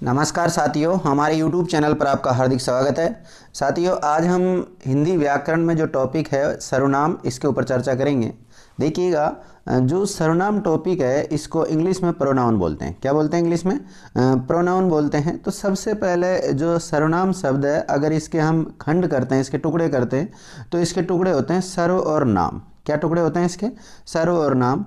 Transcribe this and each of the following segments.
नमस्कार साथियों, हमारे YouTube चैनल पर आपका हार्दिक स्वागत है। साथियों, आज हम हिंदी व्याकरण में जो टॉपिक है सर्वनाम, इसके ऊपर चर्चा करेंगे। देखिएगा, जो सर्वनाम टॉपिक है इसको इंग्लिश में प्रोनाउन बोलते हैं। क्या बोलते हैं इंग्लिश में? प्रोनाउन बोलते हैं। तो सबसे पहले जो सर्वनाम शब्द है, अगर इसके हम खंड करते हैं, इसके टुकड़े करते हैं, तो इसके टुकड़े होते हैं सर्व और नाम। क्या टुकड़े होते हैं इसके? सर्व और नाम।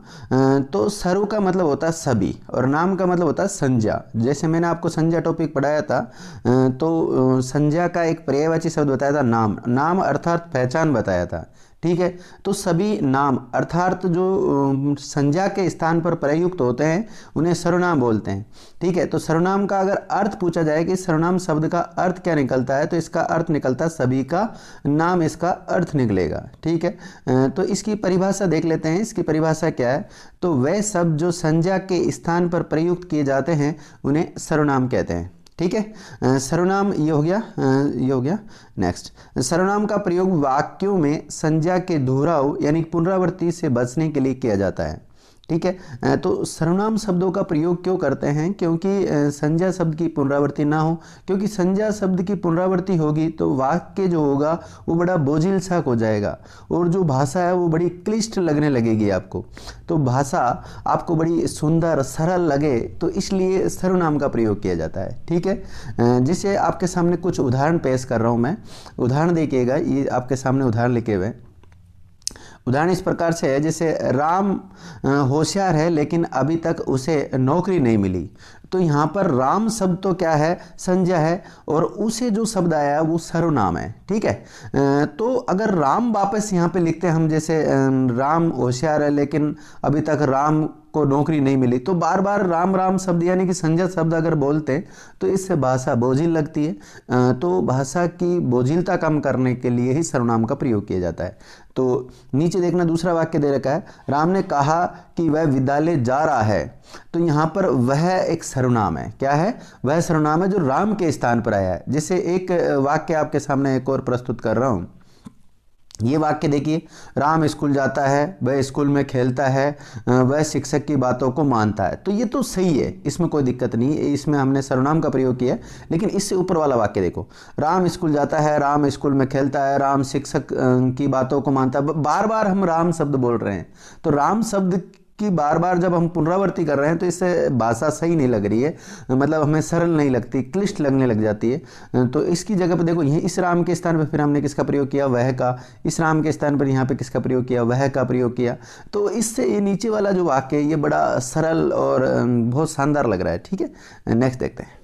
तो सर्व का मतलब होता है सभी और नाम का मतलब होता है संज्ञा। जैसे मैंने आपको संज्ञा टॉपिक पढ़ाया था, तो संज्ञा का एक पर्यायवाची शब्द बताया था नाम। नाम अर्थात पहचान बताया था। ठीक है, तो सभी नाम अर्थात जो संज्ञा के स्थान पर प्रयुक्त होते हैं उन्हें सर्वनाम बोलते हैं। ठीक है, तो सर्वनाम का अगर अर्थ पूछा जाए कि सर्वनाम शब्द का अर्थ क्या निकलता है, तो इसका अर्थ निकलता है सभी का नाम, इसका अर्थ निकलेगा। ठीक है, तो इसकी परिभाषा देख लेते हैं। इसकी परिभाषा क्या है? तो वह शब्द जो संज्ञा के स्थान पर प्रयुक्त किए जाते हैं उन्हें सर्वनाम कहते हैं। ठीक है, सर्वनाम ये हो गया। नेक्स्ट, सर्वनाम का प्रयोग वाक्यों में संज्ञा के दोहराव यानी पुनरावृत्ति से बचने के लिए किया जाता है। ठीक है, तो सर्वनाम शब्दों का प्रयोग क्यों करते हैं? क्योंकि संज्ञा शब्द की पुनरावृत्ति ना हो। क्योंकि संज्ञा शब्द की पुनरावृत्ति होगी तो वाक्य जो होगा वो बड़ा बोझिल सा हो जाएगा और जो भाषा है वो बड़ी क्लिष्ट लगने लगेगी आपको। तो भाषा आपको बड़ी सुंदर सरल लगे, तो इसलिए सर्वनाम का प्रयोग किया जाता है। ठीक है, जिसे आपके सामने कुछ उदाहरण पेश कर रहा हूँ मैं। उदाहरण देखिएगा, ये आपके सामने उदाहरण लिखे हुए। उदाहरण इस प्रकार से है, जैसे राम होशियार है लेकिन अभी तक उसे नौकरी नहीं मिली। तो यहाँ पर राम शब्द तो क्या है? संज्ञा है और उसे जो शब्द आया है वो सर्वनाम है। ठीक है, तो अगर राम वापस यहाँ पे लिखते हैं हम, जैसे राम होशियार है लेकिन अभी तक राम को नौकरी नहीं मिली, तो बार बार राम राम शब्द यानी कि संज्ञा शब्द अगर बोलते हैं तो इससे भाषा बोझिल लगती है। तो भाषा की बोझिलता कम करने के लिए ही सर्वनाम का प्रयोग किया जाता है। तो नीचे देखना, दूसरा वाक्य दे रखा है, राम ने कहा कि वह विद्यालय जा रहा है। तो यहाँ पर वह एक सर्वनाम है। क्या है? वह सर्वनाम है जो राम के स्थान पर आया है। जैसे एक वाक्य आपके सामने एक और प्रस्तुत कर रहा हूँ। ये वाक्य देखिए, राम स्कूल जाता है, वह स्कूल में खेलता है, वह शिक्षक की बातों को मानता है। तो ये तो सही है, इसमें कोई दिक्कत नहीं है, इसमें हमने सर्वनाम का प्रयोग किया है। लेकिन इससे ऊपर वाला वाक्य देखो, राम स्कूल जाता है, राम स्कूल में खेलता है, राम शिक्षक की बातों को मानता है। बार बार हम राम शब्द बोल रहे हैं, तो राम शब्द कि बार बार जब हम पुनरावृत्ति कर रहे हैं तो इससे भाषा सही नहीं लग रही है, मतलब हमें सरल नहीं लगती, क्लिष्ट लगने लग जाती है। तो इसकी जगह पर देखो, यही इस राम के स्थान पर फिर हमने किसका प्रयोग किया? वह का। इस राम के स्थान पर यहाँ पे किसका प्रयोग किया? वह का प्रयोग किया। तो इससे ये नीचे वाला जो वाक्य है ये बड़ा सरल और बहुत शानदार लग रहा है। ठीक है, नेक्स्ट देखते हैं।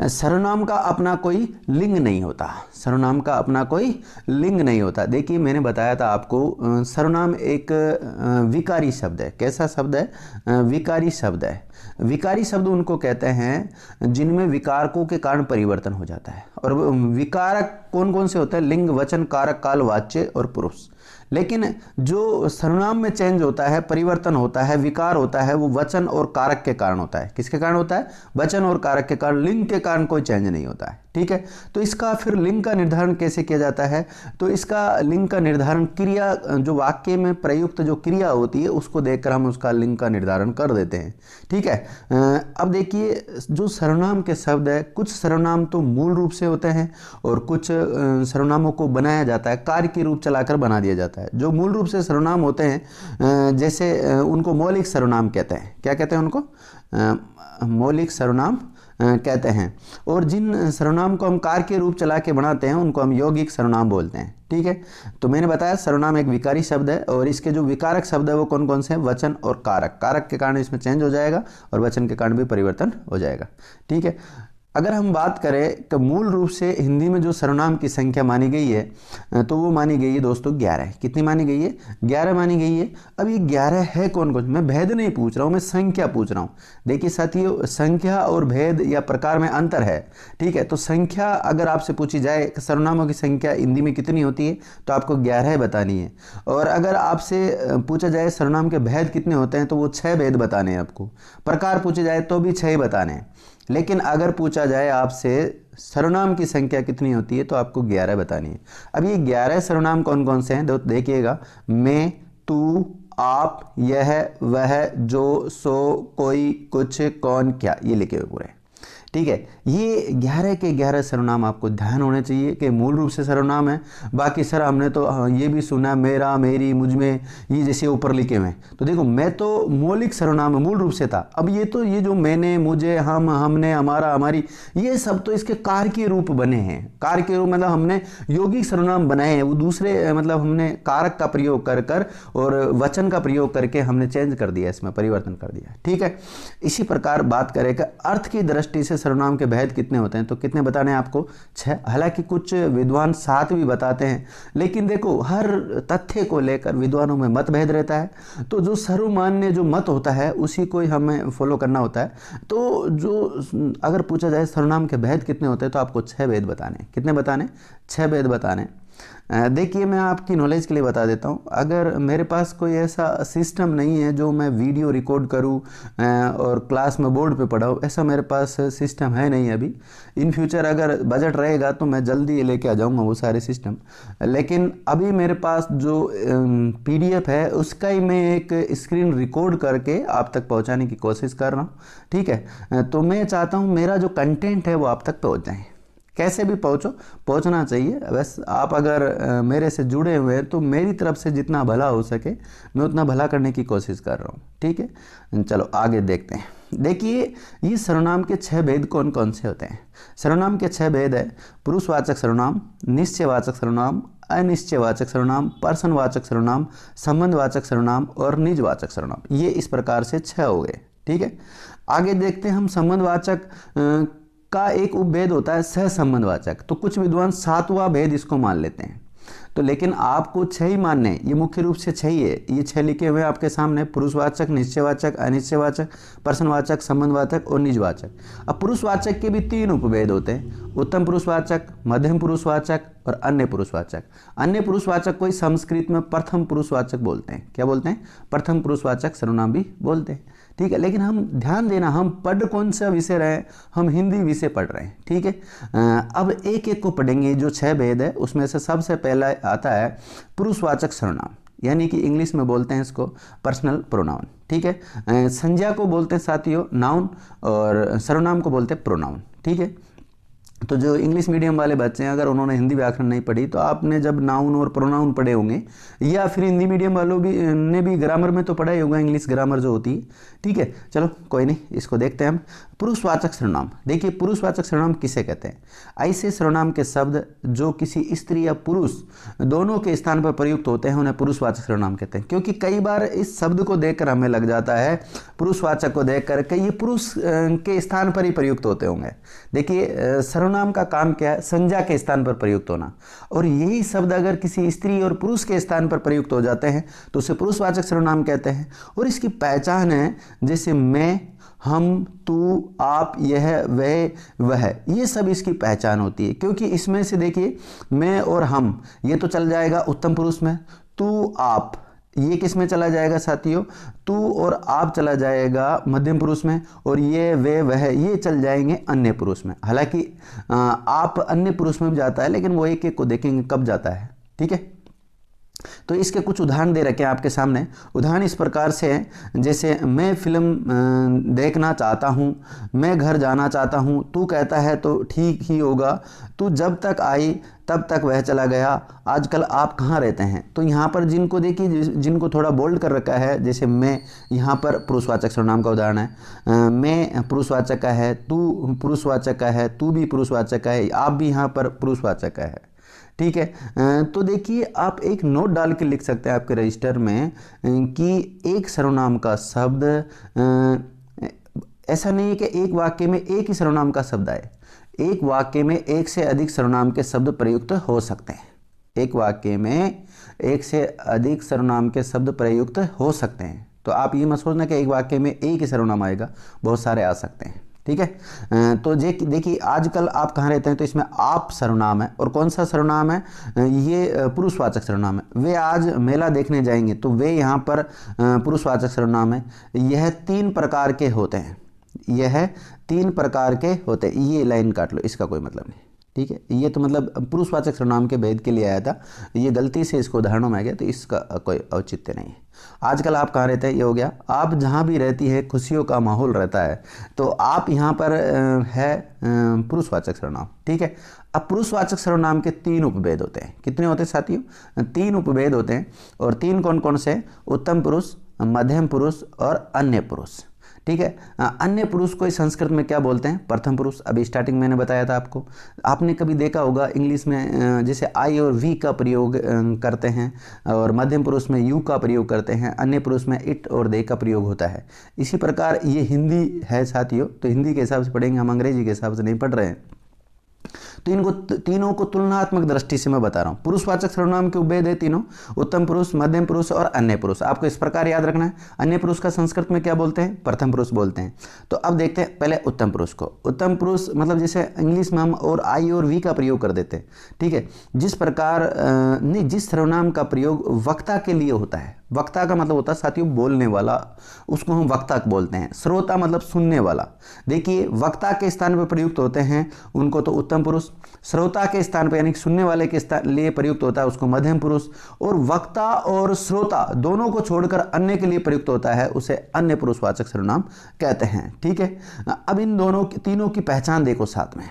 सर्वनाम का अपना कोई लिंग नहीं होता। सर्वनाम का अपना कोई लिंग नहीं होता। देखिए, मैंने बताया था आपको, सर्वनाम एक विकारी शब्द है। कैसा शब्द है? विकारी शब्द है। विकारी शब्द उनको कहते हैं जिनमें विकारकों के कारण परिवर्तन हो जाता है। और विकारक कौन कौन से होते हैं? लिंग, वचन, कारक, काल, वाच्य और पुरुष। लेकिन जो सर्वनाम में चेंज होता है, परिवर्तन होता है, विकार होता है, वो वचन और कारक के कारण होता है। किसके कारण होता है? वचन और कारक के कारण। लिंग के कारण कोई चेंज नहीं होता है। ठीक है, तो इसका फिर लिंग का निर्धारण कैसे किया जाता है? तो इसका लिंग का निर्धारण क्रिया, जो वाक्य में प्रयुक्त जो क्रिया होती है उसको देखकर हम उसका लिंग का निर्धारण कर देते हैं। ठीक है, अब देखिए, जो सर्वनाम के शब्द है, कुछ सर्वनाम तो मूल रूप से होते हैं और कुछ सर्वनामों को बनाया जाता है, कार्य के रूप चलाकर बना दिया जाता है। जो मूल रूप से सर्वनाम होते हैं, जैसे उनको मौलिक सर्वनाम कहते हैं। क्या कहते हैं उनको? मौलिक सर्वनाम कहते हैं। और जिन सर्वनाम को हम कार्य के रूप चला के बनाते हैं उनको हम यौगिक सर्वनाम बोलते हैं। ठीक है, तो मैंने बताया सर्वनाम एक विकारी शब्द है और इसके जो विकारक शब्द है वो कौन कौन से हैं? वचन और कारक। कारक के कारण इसमें चेंज हो जाएगा और वचन के कारण भी परिवर्तन हो जाएगा। ठीक है, अगर हम बात करें तो मूल रूप से हिंदी में जो सर्वनाम की संख्या मानी गई है, तो वो मानी गई है दोस्तों 11। कितनी मानी गई है? 11 मानी गई है। अब ये 11 है कौन कौन? मैं भेद नहीं पूछ रहा हूँ, मैं संख्या पूछ रहा हूँ। देखिए साथियों, संख्या और भेद या प्रकार में अंतर है। ठीक है, तो संख्या अगर आपसे पूछी जाए सर्वनामों की संख्या हिंदी में कितनी होती है, तो आपको 11 बतानी है। और अगर आपसे पूछा जाए सर्वनाम के भेद कितने होते हैं, तो वो 6 भेद बताने हैं आपको। प्रकार पूछे जाए तो भी 6 बताने हैं। लेकिन अगर पूछा जाए आपसे सर्वनाम की संख्या कितनी होती है, तो आपको 11 बतानी है। अब ये 11 सर्वनाम कौन कौन से हैं? देखिएगा, मैं, तू, आप, यह, वह, जो, सो, कोई, कुछ, कौन, क्या, ये लिखे हुए पूरे। ठीक है, ये 11 के 11 सर्वनाम आपको ध्यान होने चाहिए कि मूल रूप से सर्वनाम है। बाकी सर हमने तो ये भी सुना मेरा, मेरी, मुझ में, ये जैसे ऊपर लिखे हुए हैं। तो देखो मैं तो मौलिक सर्वनाम मूल रूप से था। अब ये तो ये जो मैंने, मुझे, हम, हमने, हमारा, हमारी, ये सब तो इसके कारकीय रूप बने हैं। कारकीय रूप मतलब हमने यौगिक सर्वनाम बनाए हैं, वो दूसरे मतलब हमने कारक का प्रयोग कर कर और वचन का प्रयोग करके हमने चेंज कर दिया, इसमें परिवर्तन कर दिया। ठीक है, इसी प्रकार बात करें कि अर्थ की दृष्टि से सर्वनाम के भेद कितने होते हैं, तो कितने बताने हैं आपको? 6। हालांकि कुछ विद्वान 7 भी बताते हैं, लेकिन देखो हर तथ्य को लेकर विद्वानों में मतभेद रहता है। तो जो सर्वमान्य जो मत होता है उसी को ही हमें फॉलो करना होता है। तो जो अगर पूछा जाए सर्वनाम के भेद कितने होते हैं, तो आपको 6 भेद बताने। कितने बताने? 6 भेद बताने। देखिए मैं आपकी नॉलेज के लिए बता देता हूँ। अगर मेरे पास कोई ऐसा सिस्टम नहीं है जो मैं वीडियो रिकॉर्ड करूँ और क्लास में बोर्ड पे पढ़ाऊँ, ऐसा मेरे पास सिस्टम है नहीं अभी। इन फ्यूचर अगर बजट रहेगा तो मैं जल्दी लेके आ जाऊँगा वो सारे सिस्टम। लेकिन अभी मेरे पास जो PDF है उसका ही मैं एक स्क्रीन रिकॉर्ड करके आप तक पहुँचाने की कोशिश कर रहा हूँ। ठीक है, तो मैं चाहता हूँ मेरा जो कंटेंट है वो आप तक पहुँच जाए। कैसे भी पहुंचना चाहिए। बस आप अगर मेरे से जुड़े हुए हैं तो मेरी तरफ से जितना भला हो सके मैं उतना भला करने की कोशिश कर रहा हूँ। ठीक है, चलो आगे देखते हैं। देखिए ये सर्वनाम के 6 भेद कौन कौन से होते हैं। सर्वनाम के 6 भेद है: पुरुषवाचक सर्वनाम, निश्चयवाचक सर्वनाम, अनिश्चयवाचक सर्वनाम, पर्सनवाचक सर्वनाम, संबंधवाचक सर्वनाम और निजवाचक सर्वनाम। ये इस प्रकार से 6 हो गए। ठीक है, आगे देखते हैं हम संबंधवाचक का एक उपभेद होता है सहसंबंधवाचक। तो कुछ विद्वान 7वां भेद इसको मान लेते हैं, तो लेकिन आपको 6 ही मानने हैं। ये मुख्य रूप से 6 ही है, ये 6 लिखे हुए आपके सामने: पुरुषवाचक, निश्चयवाचक, अनिश्चयवाचक, पर्सनवाचक, संबंधवाचक और निजवाचक। अब पुरुषवाचक के भी 3 उपभेद होते हैं: उत्तम पुरुषवाचक, मध्यम पुरुषवाचक और अन्य पुरुषवाचक। अन्य पुरुषवाचक को संस्कृत में प्रथम पुरुषवाचक बोलते हैं। क्या बोलते हैं? प्रथम पुरुषवाचक सर्वनाम भी बोलते हैं। ठीक है, लेकिन हम ध्यान देना, हम पढ़ कौन सा विषय रहे हैं? हम हिंदी विषय पढ़ रहे हैं। ठीक है, अब एक एक को पढ़ेंगे। जो 6 भेद है उसमें से सबसे पहला आता है पुरुषवाचक सर्वनाम, यानी कि इंग्लिश में बोलते हैं इसको पर्सनल प्रोनाउन। ठीक है, संज्ञा को बोलते हैं साथियों नाउन और सर्वनाम को बोलते हैं प्रोनाउन। ठीक है, तो जो इंग्लिश मीडियम वाले बच्चे हैं, अगर उन्होंने हिंदी व्याकरण नहीं पढ़ी तो आपने जब नाउन और प्रोनाउन पढ़े होंगे, या फिर हिंदी मीडियम वालों भी ने भी ग्रामर में तो पढ़ा ही होगा, इंग्लिश ग्रामर जो होती है। ठीक है, चलो कोई नहीं, इसको देखते हैं हम। पुरुषवाचक सर्वनाम। देखिए पुरुषवाचक सर्वनाम किसे कहते हैं? ऐसे सर्वनाम के शब्द जो किसी स्त्री या पुरुष दोनों के स्थान पर प्रयुक्त होते हैं उन्हें पुरुषवाचक सर्वनाम कहते हैं। क्योंकि कई बार इस शब्द को देखकर हमें लग जाता है, पुरुषवाचक को देखकर, कि ये पुरुष के स्थान पर ही प्रयुक्त होते होंगे। देखिए सर्वनाम का काम क्या है? संज्ञा के स्थान पर प्रयुक्त होना, और यही शब्द अगर किसी स्त्री और पुरुष के स्थान पर प्रयुक्त हो जाते हैं तो उसे पुरुषवाचक सर्वनाम कहते हैं। और इसकी पहचान है जैसे मैं, हम, तू, आप, यह, वह, ये सब इसकी पहचान होती है। क्योंकि इसमें से देखिए मैं और हम ये तो चल जाएगा उत्तम पुरुष में, तू, आप ये किस में चला जाएगा साथियों? तू और आप चला जाएगा मध्यम पुरुष में, और ये, वे, वह ये चल जाएंगे अन्य पुरुष में। हालांकि आप अन्य पुरुष में भी जाता है, लेकिन वो एक एक को देखेंगे कब जाता है। ठीक है, तो इसके कुछ उदाहरण दे रखे हैं आपके सामने। उदाहरण इस प्रकार से हैं, जैसे मैं फिल्म देखना चाहता हूँ, मैं घर जाना चाहता हूँ, तू कहता है तो ठीक ही होगा, तू जब तक आई तब तक वह चला गया, आजकल आप कहाँ रहते हैं। तो यहाँ पर जिनको देखिए, जिनको थोड़ा बोल्ड कर रखा है, जैसे मैं, यहाँ पर पुरुषवाचक सर्वनाम का उदाहरण है। मैं पुरुषवाचक का है, तू पुरुषवाचक का है, तू भी पुरुषवाचक का है, आप भी यहाँ पर पुरुषवाचक का है। ठीक है, तो देखिए आप एक नोट डाल के लिख सकते हैं आपके रजिस्टर में कि एक सर्वनाम का शब्द, ऐसा नहीं है कि एक वाक्य में एक ही सर्वनाम का शब्द आए। एक वाक्य में एक से अधिक सर्वनाम के शब्द प्रयुक्त हो सकते हैं। एक वाक्य में एक से अधिक सर्वनाम के शब्द प्रयुक्त हो सकते हैं। तो आप ये मत सोचना कि एक वाक्य में एक ही सर्वनाम आएगा, बहुत सारे आ सकते हैं। ठीक है, तो देखिए आजकल आप कहाँ रहते हैं, तो इसमें आप सर्वनाम है। और कौन सा सर्वनाम है? ये पुरुषवाचक सर्वनाम है। वे आज मेला देखने जाएंगे, तो वे यहाँ पर पुरुषवाचक सर्वनाम है। यह 3 प्रकार के होते हैं, यह 3 प्रकार के होते हैं। ये लाइन काट लो, इसका कोई मतलब नहीं। ठीक है, ये तो मतलब पुरुषवाचक सर्वनाम के भेद के लिए आया था, ये गलती से इसको उदाहरणों में आ गया, तो इसका कोई औचित्य नहीं है। आजकल आप कहाँ रहते हैं, ये हो गया। आप जहाँ भी रहती है खुशियों का माहौल रहता है, तो आप यहाँ पर है पुरुषवाचक सर्वनाम। ठीक है, अब पुरुषवाचक सर्वनाम के 3 उपभेद होते हैं। कितने होते हैं साथियों? 3 उपभेद होते हैं। और 3 कौन कौन से? उत्तम पुरुष, मध्यम पुरुष और अन्य पुरुष। ठीक है, अन्य पुरुष को इस संस्कृत में क्या बोलते हैं? प्रथम पुरुष। अभी स्टार्टिंग मैंने बताया था आपको। आपने कभी देखा होगा इंग्लिश में जैसे आई और वी का प्रयोग करते हैं, और मध्यम पुरुष में यू का प्रयोग करते हैं, अन्य पुरुष में इट और दे का प्रयोग होता है। इसी प्रकार ये हिंदी है साथियों, तो हिंदी के हिसाब से पढ़ेंगे, हम अंग्रेजी के हिसाब से नहीं पढ़ रहे हैं। तो इनको तीनों को तुलनात्मक दृष्टि से मैं बता रहा हूं। पुरुषवाचक सर्वनाम के उपभेद है तीनों, उत्तम पुरुष, मध्यम पुरुष और अन्य पुरुष। आपको इस प्रकार याद रखना है। अन्य पुरुष का संस्कृत में क्या बोलते हैं? प्रथम पुरुष बोलते हैं। तो अब देखते हैं पहले उत्तम पुरुष को। उत्तम पुरुष मतलब जैसे इंग्लिश में हम और आई और वी का प्रयोग कर देते हैं। ठीक है, जिस प्रकार जिस सर्वनाम का प्रयोग वक्ता के लिए होता है, वक्ता का मतलब होता है साथियों बोलने वाला, उसको हम वक्ता बोलते हैं। श्रोता मतलब सुनने वाला। देखिए, वक्ता के स्थान पर प्रयुक्त होते हैं उनको तो उत्तम पुरुष, श्रोता के स्थान पर यानी सुनने वाले के लिए प्रयुक्त होता है उसको मध्यम पुरुष, और वक्ता और श्रोता दोनों को छोड़कर अन्य के लिए प्रयुक्त होता है उसे अन्य पुरुषवाचक सर्वनाम कहते हैं। ठीक है, अब इन तीनों की पहचान देखो साथ में।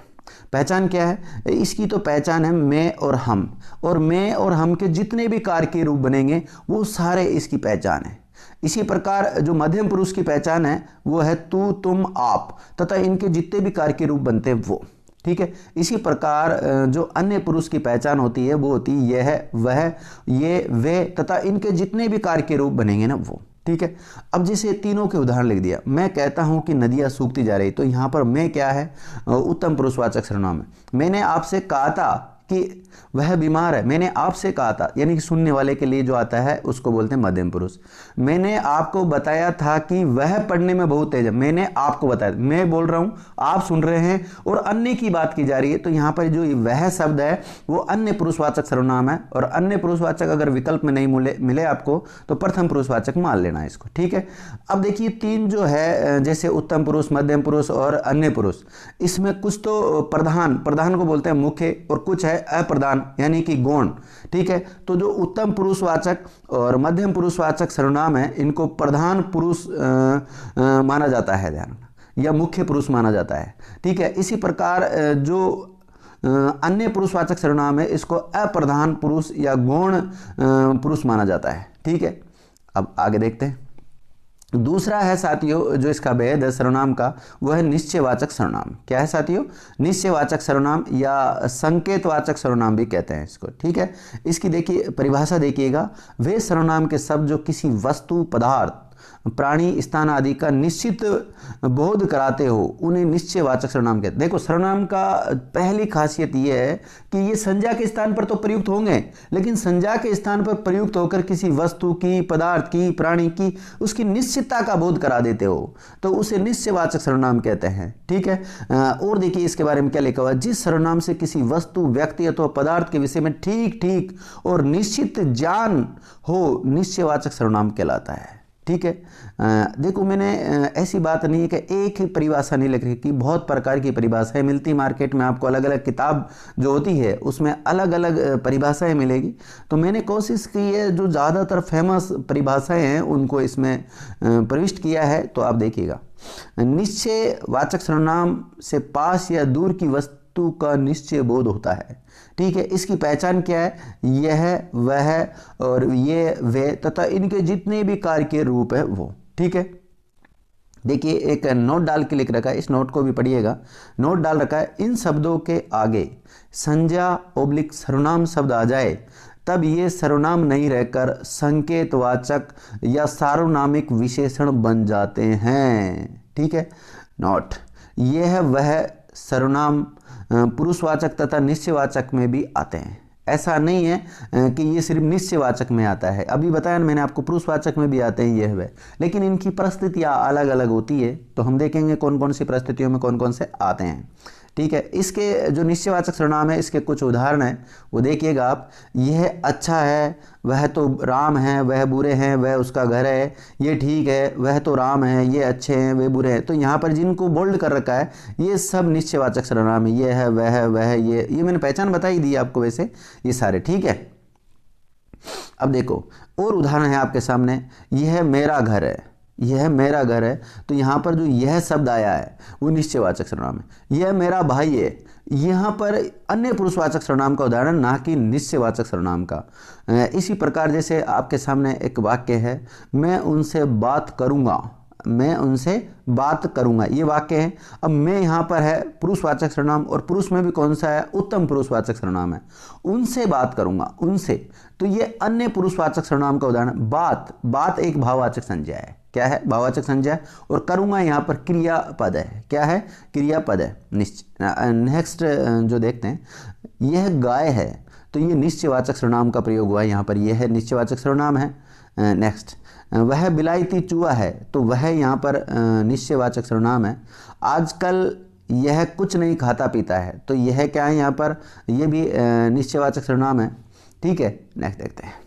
पहचान क्या है इसकी? तो पहचान है मैं और हम, और मैं और हम के जितने भी कार्य के रूप बनेंगे वो सारे इसकी पहचान है। इसी प्रकार जो मध्यम पुरुष की पहचान है वो है तू, तुम, आप, तथा इनके जितने भी कार्य के रूप बनते हैं वो। ठीक है, इसी प्रकार जो अन्य पुरुष की पहचान होती है वो होती है यह, वह, ये, वे, तथा इनके जितने भी कार्य के रूप बनेंगे ना वो। ठीक है, अब जैसे तीनों के उदाहरण लिख दिया। मैं कहता हूं कि नदियां सूखती जा रही, तो यहां पर मैं क्या है? उत्तम पुरुषवाचक सर्वनाम है। मैंने आपसे कहा था कि वह बीमार है, मैंने आपसे कहा था, यानी कि सुनने वाले के लिए जो आता है उसको बोलते हैं मध्यम पुरुष। मैंने आपको बताया था कि वह पढ़ने में बहुत तेज है, मैंने आपको बताया, मैं बोल रहा हूं, आप सुन रहे हैं और अन्य की बात की जा रही है, तो यहां पर जो वह शब्द है वो अन्य पुरुषवाचक सर्वनाम है। और अन्य पुरुषवाचक अगर विकल्प में नहीं मिले आपको तो प्रथम पुरुषवाचक मान लेना है इसको। ठीक है, अब देखिए 3 जो है जैसे उत्तम पुरुष, मध्यम पुरुष और अन्य पुरुष, इसमें कुछ तो प्रधान को बोलते हैं मुख्य, और कुछ है अप्रधान यानी कि गौण। ठीक है, तो जो उत्तम पुरुषवाचक और मध्यम पुरुषवाचक सर्वनाम है इनको प्रधान पुरुष माना जाता है, ध्यान, या मुख्य पुरुष माना जाता है। ठीक है, इसी प्रकार जो अन्य पुरुषवाचक सर्वनाम है इसको अप्रधान पुरुष या गौण पुरुष माना जाता है। ठीक है, अब आगे देखते हैं। दूसरा है साथियों जो इसका भेद है सर्वनाम का, वह है निश्चयवाचक सर्वनाम। क्या है साथियों? निश्चयवाचक सर्वनाम या संकेतवाचक सर्वनाम भी कहते हैं इसको। ठीक है, इसकी देखिए परिभाषा देखिएगा। वे सर्वनाम के शब्द जो किसी वस्तु, पदार्थ, प्राणी, स्थान आदि का निश्चित बोध कराते हो उन्हें निश्चयवाचक सर्वनाम कहते हैं। देखो, सर्वनाम का पहली खासियत यह है कि ये संज्ञा के स्थान पर तो प्रयुक्त होंगे, लेकिन संज्ञा के स्थान पर प्रयुक्त होकर किसी वस्तु की, पदार्थ की, प्राणी की उसकी निश्चितता का बोध करा देते हो तो उसे निश्चयवाचक सर्वनाम कहते हैं। ठीक है, और देखिए इसके बारे में क्या लिखा हुआ है। जिस सर्वनाम से किसी वस्तु, व्यक्ति अथवा पदार्थ के विषय में ठीक ठीक और निश्चित ज्ञान हो निश्चयवाचक सर्वनाम कहलाता है। ठीक है, देखो मैंने ऐसी बात नहीं है कि एक ही परिभाषा नहीं लिख रही कि बहुत प्रकार की परिभाषाएं मिलती मार्केट में, आपको अलग अलग किताब जो होती है उसमें अलग अलग परिभाषाएं मिलेगी। तो मैंने कोशिश की है जो ज़्यादातर फेमस परिभाषाएं हैं उनको इसमें प्रविष्ट किया है, तो आप देखिएगा। निश्चयवाचक सर्वनाम से पास या दूर की वस्तु का निश्चय बोध होता है। ठीक है, इसकी पहचान क्या है? यह, वह और ये, वे तथा इनके जितने भी कार्य के रूप है वो। ठीक है, देखिए एक नोट डाल के लिख रखा है, इस नोट को भी पढ़िएगा। नोट डाल रखा है, इन शब्दों के आगे संज्ञा / सर्वनाम शब्द आ जाए तब ये सर्वनाम नहीं रहकर संकेतवाचक या सार्वनामिक विशेषण बन जाते हैं। ठीक है, नोट, यह वह सर्वनाम पुरुषवाचक तथा निश्चयवाचक में भी आते हैं। ऐसा नहीं है कि ये सिर्फ निश्चयवाचक में आता है। अभी बताया ना मैंने आपको, पुरुषवाचक में भी आते हैं यह वह, लेकिन इनकी परिस्थितियाँ अलग अलग होती है। तो हम देखेंगे कौन कौन सी परिस्थितियों में कौन कौन से आते हैं। ठीक है, इसके जो निश्चयवाचक सर्वनाम है इसके कुछ उदाहरण हैं, वो देखिएगा आप। यह अच्छा है, वह तो राम है, वह बुरे हैं, वह उसका घर है, ये ठीक है, वह तो राम है, ये अच्छे हैं, वे बुरे हैं। तो यहाँ पर जिनको बोल्ड कर रखा है ये सब निश्चयवाचक सर्वनाम है। ये है, वह है, वह है, ये मैंने पहचान बता ही दी आपको वैसे, ये सारे। ठीक है, अब देखो और उदाहरण है आपके सामने। यह मेरा घर है, यह मेरा घर है, तो यहाँ पर जो यह शब्द आया है वो निश्चयवाचक सर्वनाम है। यह मेरा भाई है, यहाँ पर अन्य पुरुषवाचक सर्वनाम का उदाहरण, ना कि निश्चयवाचक सर्वनाम का। इसी प्रकार जैसे आपके सामने एक वाक्य है, मैं उनसे बात करूँगा, मैं उनसे बात करूंगा, ये वाक्य है। अब मैं यहाँ पर है पुरुषवाचक सर्वनाम, और पुरुष में भी कौन सा है, उत्तम पुरुषवाचक सर्वनाम है। उनसे बात करूंगा, उनसे, तो ये अन्य पुरुषवाचक सर्वनाम का उदाहरण। बात, बात एक भाववाचक संज्ञा है। क्या है, भाववाचक संज्ञा है। और करूंगा यहाँ पर क्रियापद है। क्या है, क्रियापद है। नेक्स्ट जो देखते हैं, यह गाय है, तो ये निश्चयवाचक सर्वनाम का प्रयोग हुआ है यहाँ पर, यह है निश्चयवाचक सर्वनाम है। नेक्स्ट, वह बिलायती चूहा है, तो वह यहाँ पर निश्चयवाचक सर्वनाम है। आजकल यह कुछ नहीं खाता पीता है, तो यह क्या है यहाँ पर, यह भी निश्चयवाचक सर्वनाम है। ठीक है, नेक्स्ट देखते हैं।